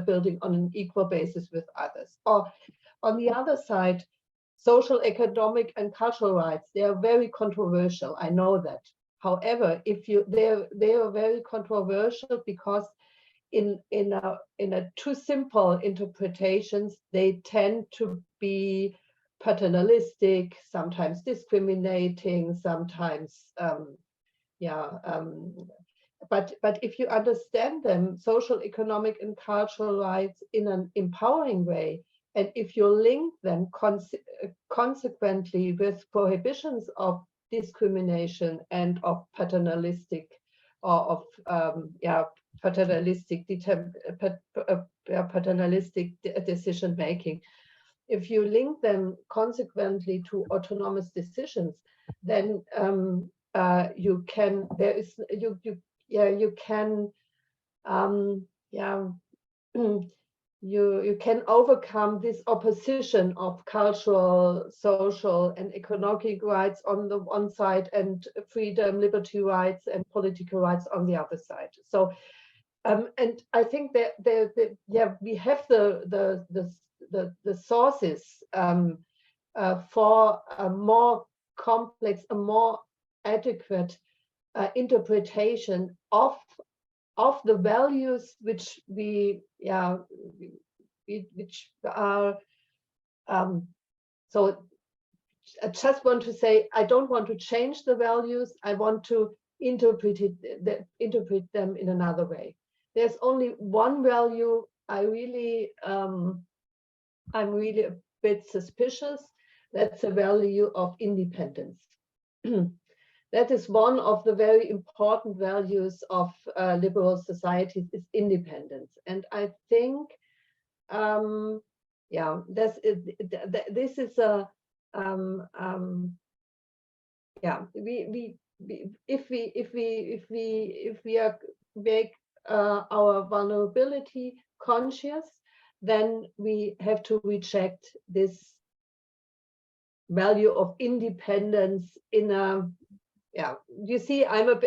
S5: building on an equal basis with others. Or on the other side, social, economic, and cultural rights, they are very controversial. I know that. However, they are very controversial because in a too simple interpretations, they tend to be paternalistic, sometimes discriminating, sometimes but if you understand them, social, economic, and cultural rights in an empowering way, and if you link them consequently with prohibitions of discrimination and of paternalistic or of paternalistic decision making, if you link them consequently to autonomous decisions, then you can overcome this opposition of cultural, social, and economic rights on the one side, and freedom, liberty rights, and political rights on the other side. So, and I think that we have the sources for a more complex, a more adequate interpretation of the values which are so I just want to say, I don't want to change the values, I want to interpret them in another way. There's only one value I'm really a bit suspicious. That's the value of independence. That is one of the very important values of liberal societies, is independence. And I think, this is a, if we make our vulnerability conscious, then we have to reject this value of independence in a, you see, I'm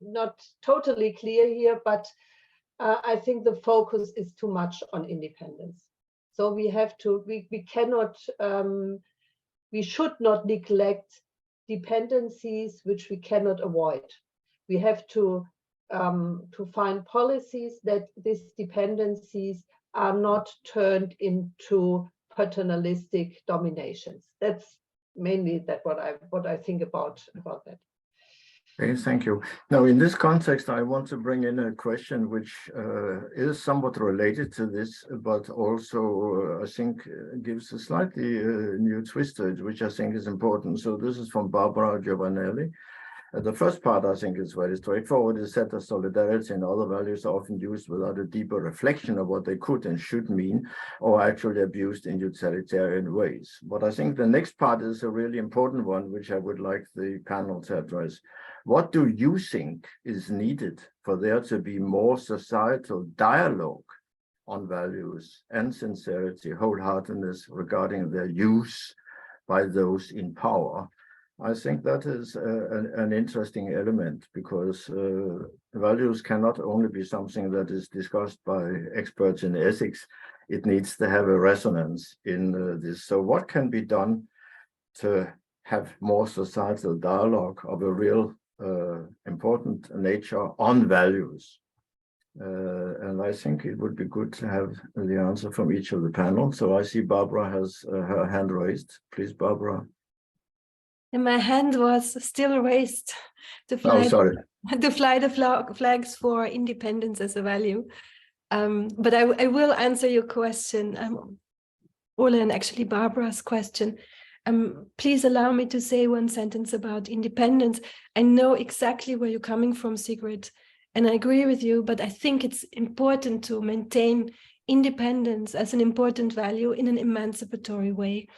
S5: not totally clear here, but I think the focus is too much on independence. So we have to, we cannot, we should not neglect dependencies which we cannot avoid. We have to find policies that these dependencies are not turned into paternalistic dominations. That's mainly what I think about that.
S1: Okay, thank you. Now, in this context, I want to bring in a question which is somewhat related to this, but also I think gives a slightly new twist to it, which I think is important. So this is from Barbara Giovanelli. The first part, I think, is very straightforward. Is that solidarity and other values are often used without a deeper reflection of what they could and should mean, or actually abused in utilitarian ways. But I think the next part is a really important one, which I would like the panel to address. What do you think is needed for there to be more societal dialogue on values and sincerity, wholeheartedness regarding their use by those in power. I think that is an interesting element, because values cannot only be something that is discussed by experts in ethics. It needs to have a resonance in this. So what can be done to have more societal dialogue of a real important nature on values? And I think it would be good to have the answer from each of the panel. So I see Barbara has her hand raised. Please, Barbara.
S2: And my hand was still raised to fly, to fly the flags for independence as a value. But I will answer your question, Ole, and actually Barbara's question. Please allow me to say one sentence about independence. I know exactly where you're coming from, Sigrid, and I agree with you, but I think it's important to maintain independence as an important value in an emancipatory way,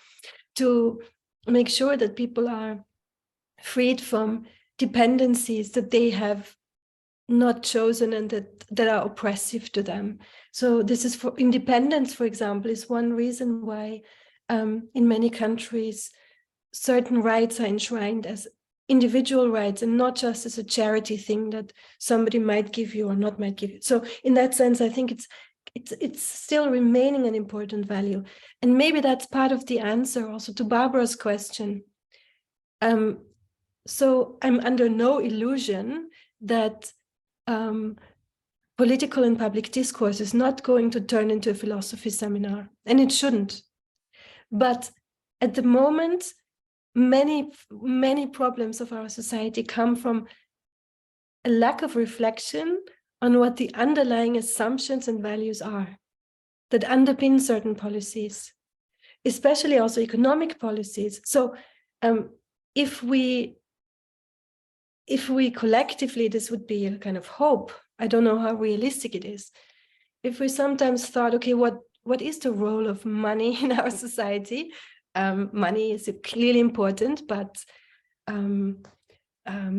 S2: to make sure that people are freed from dependencies that they have not chosen and that are oppressive to them. So this is for independence, for example, is one reason why in many countries certain rights are enshrined as individual rights and not just as a charity thing that somebody might give you or not might give you. So in that sense, I think it's still remaining an important value. And maybe that's part of the answer also to Barbara's question. So I'm under no illusion that political and public discourse is not going to turn into a philosophy seminar, and it shouldn't. But at the moment, many problems of our society come from a lack of reflection on what the underlying assumptions and values are that underpin certain policies, especially also economic policies. So if we collectively, this would be a kind of hope. I don't know how realistic it is. If we sometimes thought, okay, what is the role of money in our society? Money is clearly important, but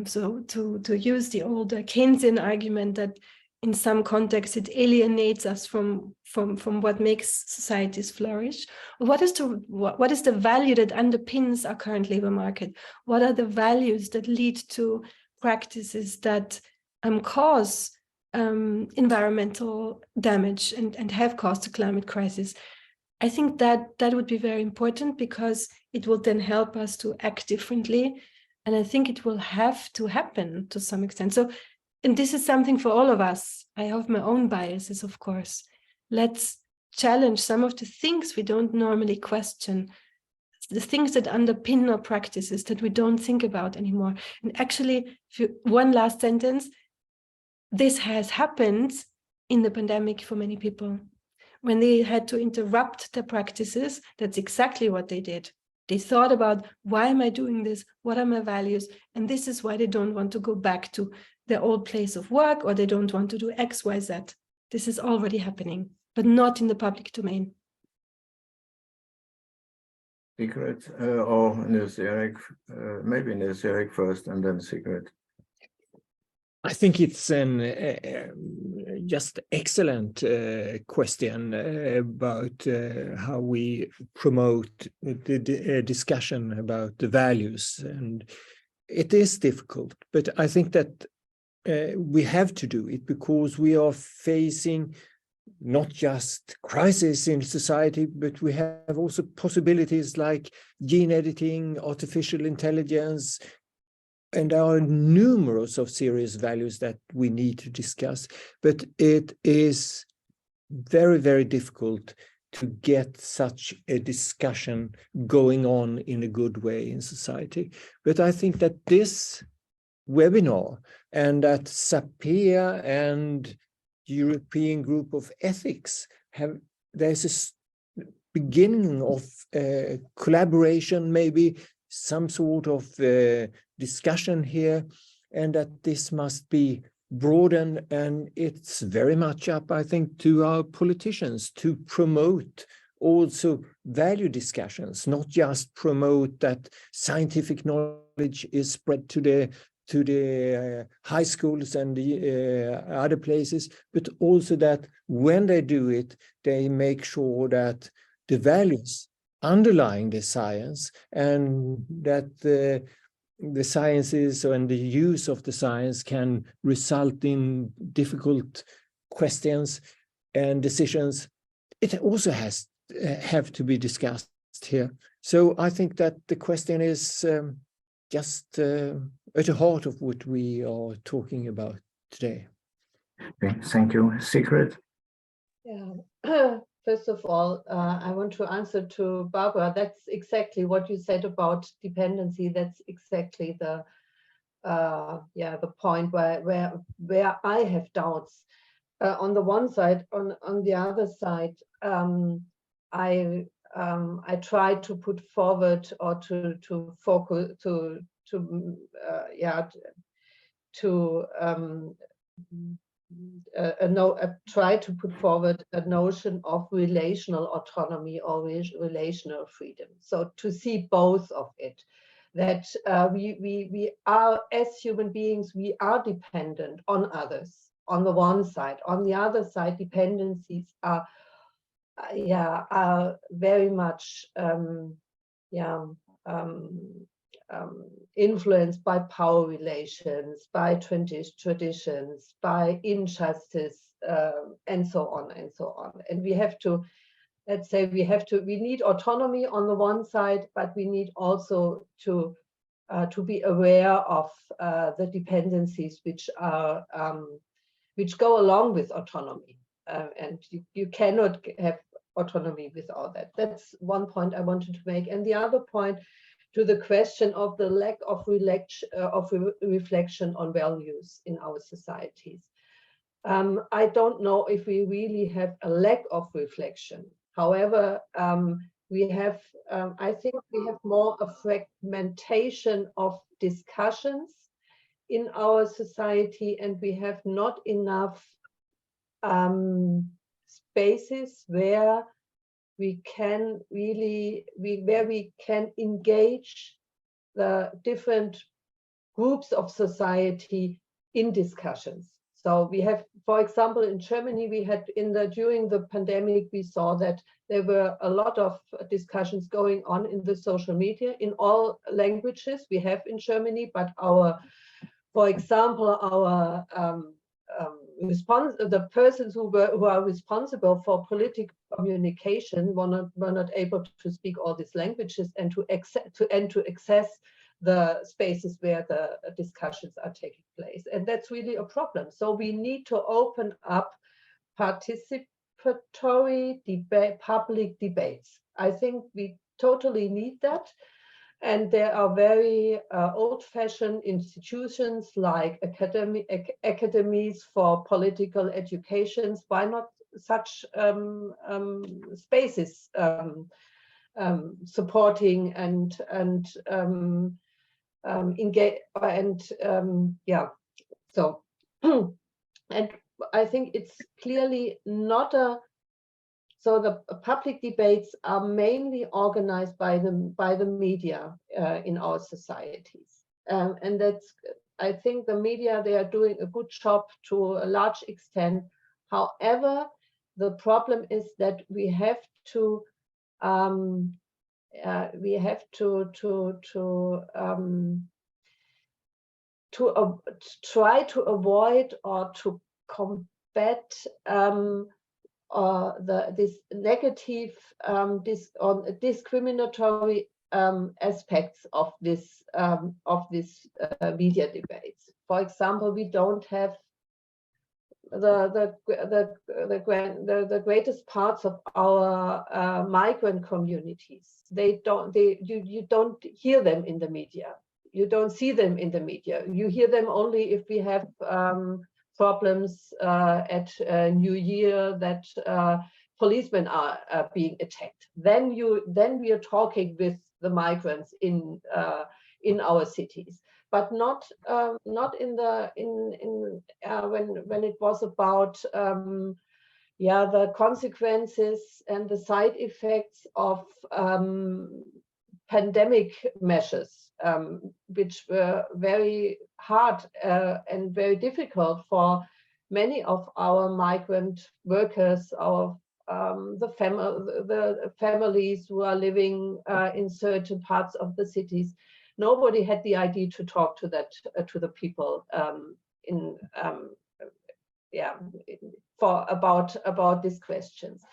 S2: so to use the old Keynesian argument that in some contexts it alienates us from what makes societies flourish. What is the value that underpins our current labor market? What are the values that lead to practices that cause environmental damage and have caused the climate crisis? I think that would be very important, because it will then help us to act differently. And I think it will have to happen to some extent. So, and this is something for all of us. I have my own biases, of course. Let's challenge some of the things we don't normally question, the things that underpin our practices that we don't think about anymore. And actually, one last sentence, this has happened in the pandemic for many people. When they had to interrupt their practices, that's exactly what they did. They thought about, why am I doing this? What are my values? And this is why they don't want to go back to their old place of work, or they don't want to do X, Y, Z. This is already happening, but not in the public domain.
S1: Sigrid or Nils-Eric, maybe Nils-Eric first and then Sigrid.
S4: I think it's an just excellent question about how we promote the discussion about the values, and it is difficult, but I think that we have to do it because we are facing not just crises in society, but we have also possibilities like gene editing, artificial intelligence, and there are numerous of serious values that we need to discuss, but it is very, very difficult to get such a discussion going on in a good way in society. But I think that this webinar and that SAPEA and European Group of Ethics there's a beginning of collaboration, maybe some sort of discussion here, and that this must be broadened, and it's very much up, I think, to our politicians to promote also value discussions, not just promote that scientific knowledge is spread to to the high schools and the other places, but also that when they do it, they make sure that the values underlying the science and that the sciences and the use of the science can result in difficult questions and decisions. It also has have to be discussed here. So I think that the question is just at the heart of what we are talking about today.
S1: Okay, thank you. Sigrid?
S5: Yeah. First of all, I want to answer to Barbara. That's exactly what you said about dependency. That's exactly the the point where I have doubts. On the one side, on the other side, I try to put forward or to focus try to put forward a notion of relational autonomy or relational freedom. So to see both of it, that we are, as human beings, we are dependent on others on the one side. On the other side, dependencies are very much influenced by power relations, by traditions, by injustice, and so on and so on. And we have to, let's say, we need autonomy on the one side, but we need also to be aware of the dependencies which are which go along with autonomy, and you cannot have autonomy without that. That's one point I wanted to make. And the other point, to the question of the lack of reflection on values in our societies. I don't know if we really have a lack of reflection. However, we have, I think we have more a fragmentation of discussions in our society, and we have not enough spaces where we can really, where we can engage the different groups of society in discussions. So we have, for example, in Germany, we had during the pandemic, we saw that there were a lot of discussions going on in the social media in all languages we have in Germany, but for example, our the persons who are responsible for political communication were not able to speak all these languages and to access the spaces where the discussions are taking place. And that's really a problem. So we need to open up participatory debate, public debates. I think we totally need that. And there are very old-fashioned institutions like academies for political educations. Why not such spaces supporting and engage so and I think it's clearly not so the public debates are mainly organized by the media in our societies, and that's, I think the media, they are doing a good job to a large extent. However, the problem is that we have to try to avoid or to combat this negative discriminatory aspects of this media debates. For example, we don't have the greatest parts of our migrant communities. You don't hear them in the media. You don't see them in the media. You hear them only if we have problems at New Year, that policemen are being attacked. Then we are talking with the migrants in our cities, but not in when it was about the consequences and the side effects of pandemic measures, which were very hard and very difficult for many of our migrant workers, the families who are living in certain parts of the cities. Nobody had the idea to talk to the people about these questions.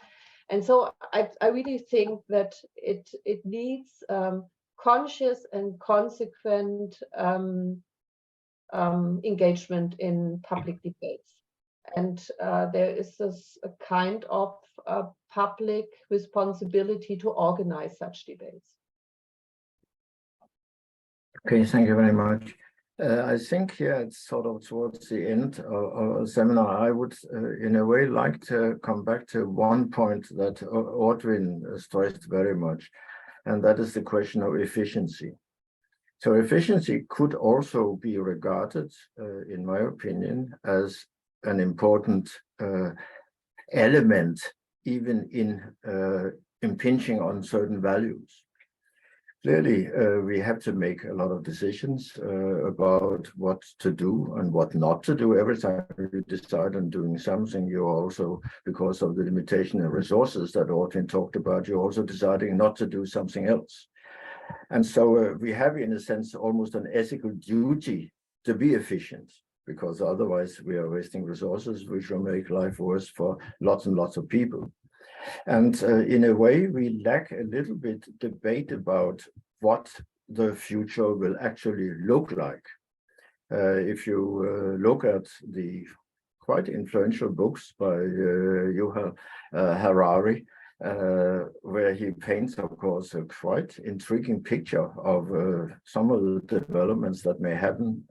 S5: And so I really think that it needs conscious and consequent engagement in public debates. And there is this a kind of public responsibility to organize such debates.
S1: Okay, thank you very much. I think here it's sort of towards the end of the seminar. I would, in a way, like to come back to one point that Ortwin stressed very much, and that is the question of efficiency. So efficiency could also be regarded, in my opinion, as an important element, even in impinging on certain values. Clearly, we have to make a lot of decisions about what to do and what not to do. Every time you decide on doing something, you're also, because of the limitation of resources that Ortwin talked about, you're also deciding not to do something else. And so we have, in a sense, almost an ethical duty to be efficient, because otherwise we are wasting resources, which will make life worse for lots and lots of people. And in a way, we lack a little bit debate about what the future will actually look like. If you look at the quite influential books by Yuval Harari, where he paints, of course, a quite intriguing picture of some of the developments that may happen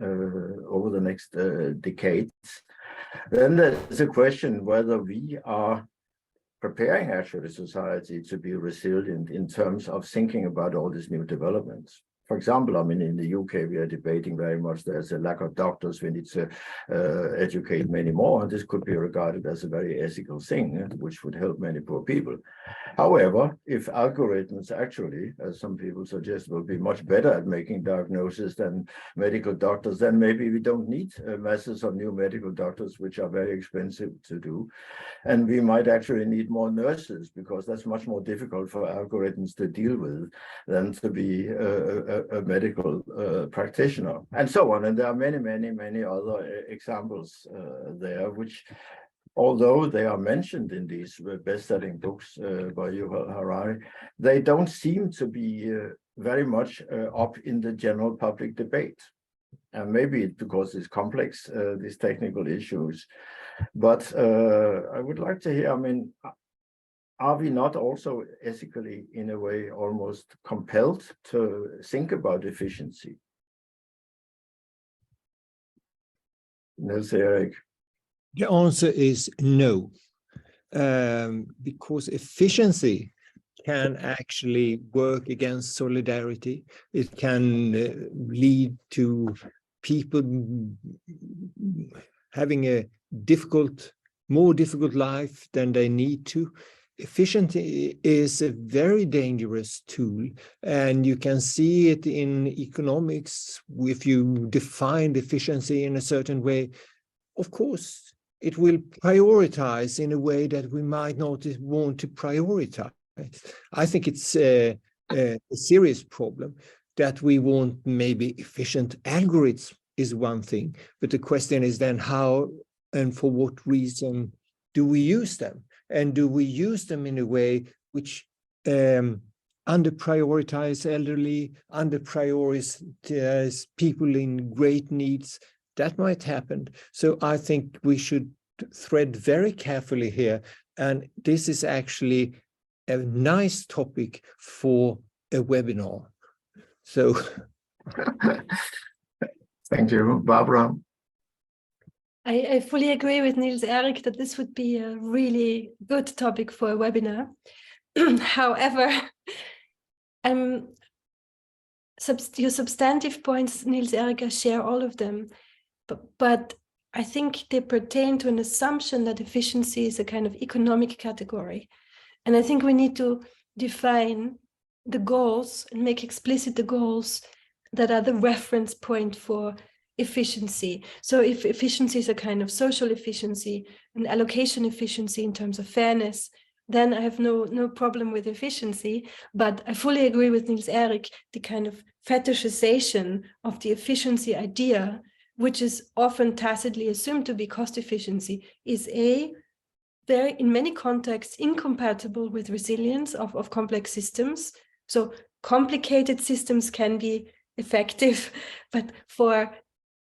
S1: over the next decades, then there's a question whether we are preparing actually society to be resilient in terms of thinking about all these new developments. For example, I mean, in the UK, we are debating very much there's a lack of doctors. We need to educate many more. And this could be regarded as a very ethical thing, which would help many poor people. However, if algorithms actually, as some people suggest, will be much better at making diagnosis than medical doctors, then maybe we don't need masses of new medical doctors, which are very expensive to do. And we might actually need more nurses, because that's much more difficult for algorithms to deal with than to be a medical practitioner, and so on. And there are many, many, many other examples there, which, although they are mentioned in these best-selling books by Yuval Harari, they don't seem to be very much up in the general public debate. And maybe it's because it's complex, these technical issues. But I would like to hear, I mean, are we not also ethically, in a way, almost compelled to think about efficiency? Nils-Eric.
S4: The answer is no, because efficiency can actually work against solidarity. It can lead to people having a more difficult life than they need to. Efficiency is a very dangerous tool, and you can see it in economics. If you define efficiency in a certain way, of course, it will prioritize in a way that we might not want to prioritize. I think it's a serious problem that we want maybe efficient algorithms is one thing, but the question is then how and for what reason do we use them? And do we use them in a way which under-prioritize elderly, under-prioritize people in great needs? That might happen. So I think we should thread very carefully here. And this is actually a nice topic for a webinar. So
S1: thank you, Barbara.
S2: I fully agree with Nils-Eric that this would be a really good topic for a webinar. However, your substantive points, Nils-Eric, I share all of them, but I think they pertain to an assumption that efficiency is a kind of economic category. And I think we need to define the goals and make explicit the goals that are the reference point for efficiency. So if efficiency is a kind of social efficiency, an allocation efficiency in terms of fairness, then I have no problem with efficiency. But I fully agree with Nils-Eric, the kind of fetishization of the efficiency idea, which is often tacitly assumed to be cost efficiency, is very, in many contexts, incompatible with resilience of complex systems. So complicated systems can be effective, but for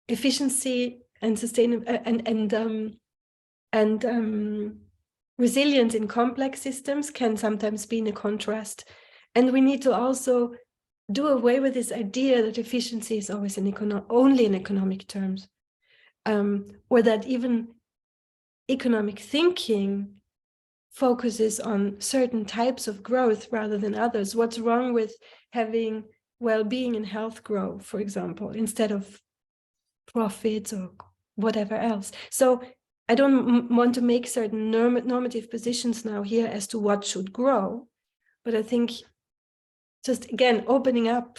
S2: efficiency and resilience in complex systems can sometimes be in a contrast. And we need to also do away with this idea that efficiency is always only in economic terms, or that even economic thinking focuses on certain types of growth rather than others. What's wrong with having well-being and health grow, for example, instead of profits or whatever else? So I don't want to make certain normative positions now here as to what should grow, but I think just again opening up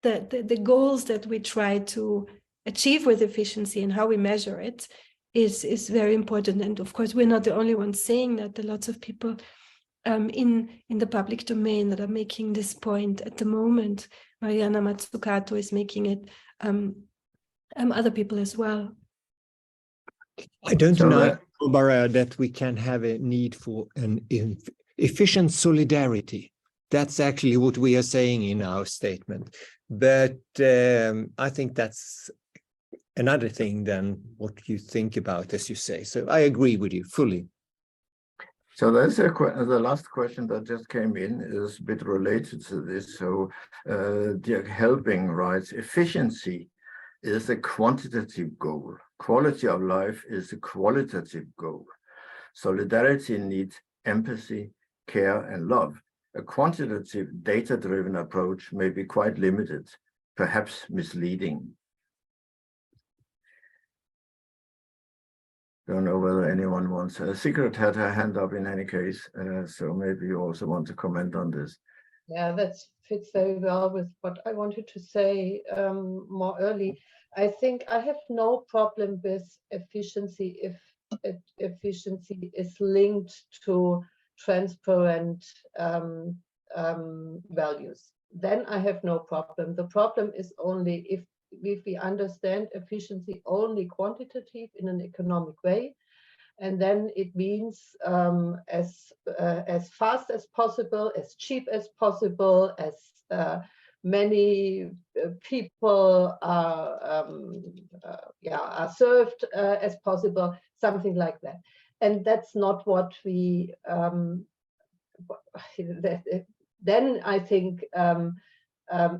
S2: the goals that we try to achieve with efficiency and how we measure it is very important. And of course, we're not the only ones saying that. There are lots of people in the public domain that are making this point at the moment. Mariana Mazzucato is making it, other people as well.
S4: I don't know, Barbara, that we can have a need for an efficient solidarity. That's actually what we are saying in our statement. But I think that's another thing than what you think about, as you say. So I agree with you fully.
S1: So there's the last question that just came in is a bit related to this. So Dirk Helbing writes, efficiency is a quantitative goal. Quality of life is a qualitative goal. Solidarity needs empathy, care, and love. A quantitative, data-driven approach may be quite limited, perhaps misleading. Don't know whether anyone wants. Sigrid had her hand up in any case, so maybe you also want to comment on this.
S5: Yeah, that fits very well with what I wanted to say more early. I think I have no problem with efficiency if efficiency is linked to transparent values. Then I have no problem. The problem is only if we understand efficiency only quantitative in an economic way, and then it means as fast as possible, as cheap as possible, as many people are served as possible, something like that. And that's not what we. Then I think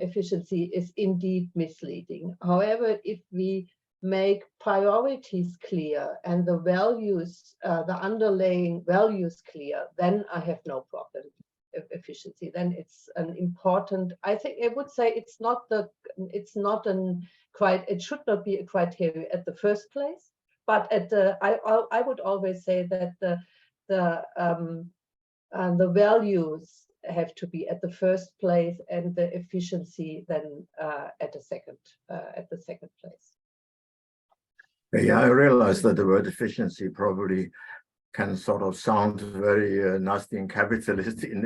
S5: efficiency is indeed misleading. However, if we make priorities clear and the values, the underlying values clear, then I have no problem with efficiency. Then it's an important, I think I would say it should not be a criteria at the first place, but at the, I would always say that the values have to be at the first place and the efficiency then at the second place.
S1: Yeah, I realize that the word efficiency probably can sort of sound very nasty and capitalist in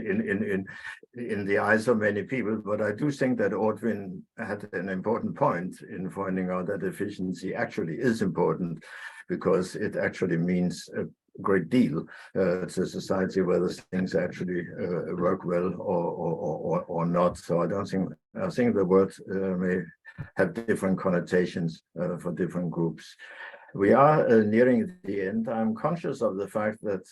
S1: the eyes of many people, but I do think that Ortwin had an important point in finding out that efficiency actually is important, because it actually means a great deal to society whether things actually work well or not. So I think the word may have different connotations for different groups. We are nearing the end. I'm conscious of the fact that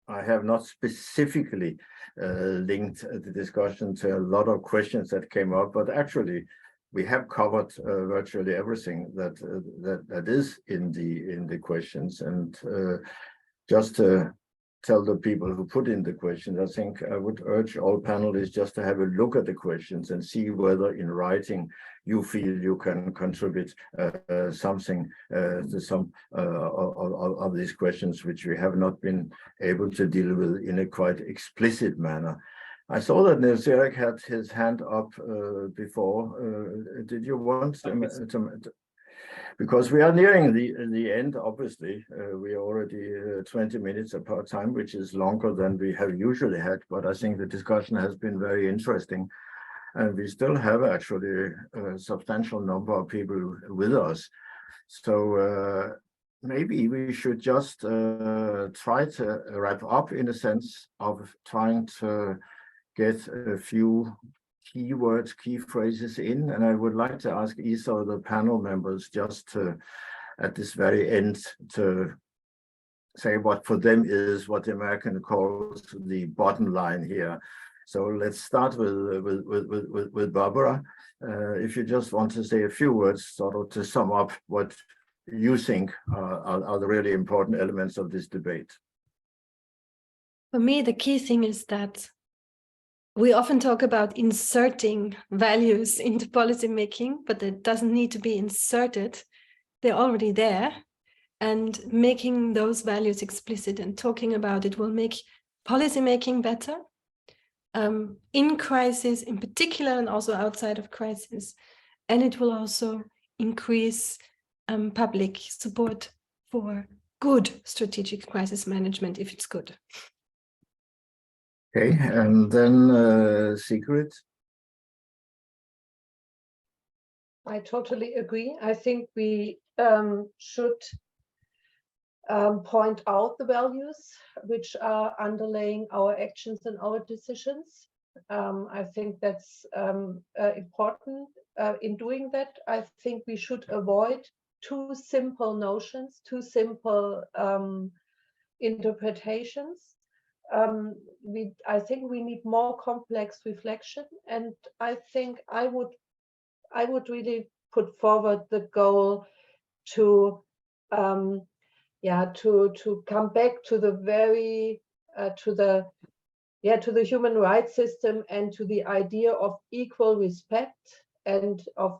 S1: I have not specifically linked the discussion to a lot of questions that came up, but actually we have covered virtually everything that is in the questions. And just to tell the people who put in the questions, I think I would urge all panelists just to have a look at the questions and see whether in writing you feel you can contribute something to some of these questions which we have not been able to deal with in a quite explicit manner. I saw that Nils-Eric had his hand up before. Did you want to? Because we are nearing the end, obviously. We are already 20 minutes apart time, which is longer than we have usually had, but I think the discussion has been very interesting. And we still have actually a substantial number of people with us. So maybe we should just try to wrap up in a sense of trying to get a few keywords, key phrases in. And I would like to ask each of the panel members just to, at this very end, to say what for them is what the American calls the bottom line here. So let's start with Barbara. If you just want to say a few words sort of to sum up what you think are the really important elements of this debate.
S2: For me, the key thing is that we often talk about inserting values into policy making, but it doesn't need to be inserted. They're already there. And making those values explicit and talking about it will make policy making better. In crisis in particular, and also outside of crisis. And it will also increase public support for good strategic crisis management if it's good.
S1: Okay, and then Sigrid.
S5: I totally agree. I think we should point out the values which are underlying our actions and our decisions. I think that's important. In doing that, I think we should avoid too simple notions, too simple interpretations. I think we need more complex reflection, and I think I would really put forward the goal to to come back to the very to the human rights system and to the idea of equal respect and of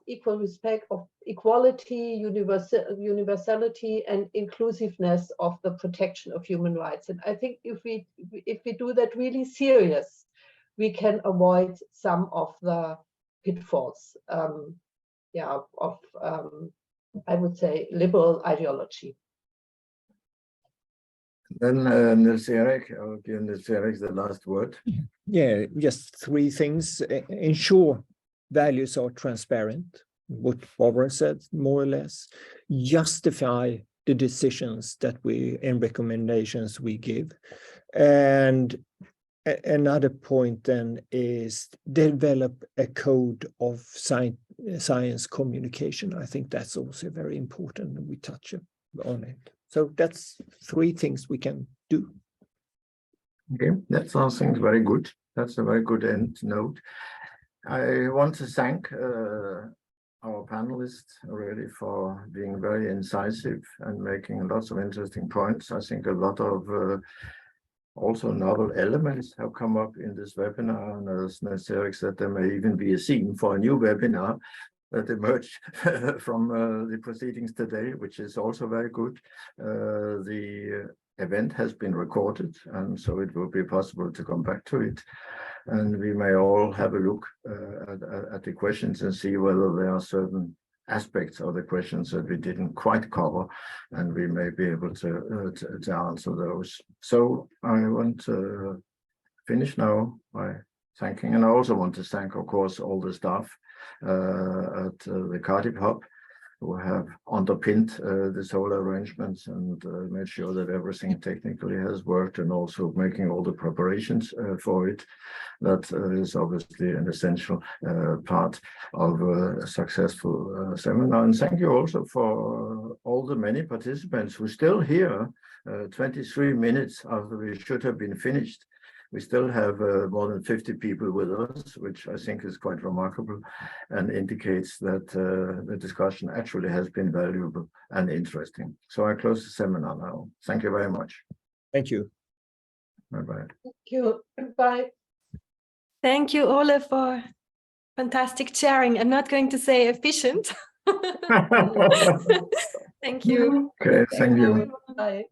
S5: equality, universality and inclusiveness of the protection of human rights. And I think if we do that really serious, we can avoid some of the pitfalls of I would say liberal ideology.
S1: Then Nils-Eric, I'll give Nils-Eric the last word.
S4: Yeah, just three things. Ensure values are transparent, what Barbara said, more or less. Justify the decisions that we and recommendations we give. And another point then is develop a code of science communication. I think that's also very important, and we touch on it. So that's three things we can do.
S1: Okay, that sounds very good. That's a very good end note. I want to thank our panelists really for being very incisive and making lots of interesting points. I think a lot of also novel elements have come up in this webinar, and as Nils-Eric said, there may even be a scene for a new webinar that emerged from the proceedings today, which is also very good. The event has been recorded, and so it will be possible to come back to it. And we may all have a look at the questions and see whether there are certain aspects of the questions that we didn't quite cover, and we may be able to answer those. So I want to finish now by thanking, and I also want to thank, of course, all the staff at the Cardiff Hub who have underpinned this whole arrangements and made sure that everything technically has worked, and also making all the preparations for it. That is obviously an essential part of a successful seminar. And thank you also for all the many participants who are still here 23 minutes after we should have been finished. We still have more than 50 people with us, which I think is quite remarkable and indicates that the discussion actually has been valuable and interesting. So I close the seminar now. Thank you very much.
S4: Thank you.
S5: Thank
S1: Bye-bye.
S5: you. Bye.
S2: Thank you, Ole, for fantastic sharing. I'm not going to say efficient. Thank you.
S1: Okay, thank you.
S5: Bye.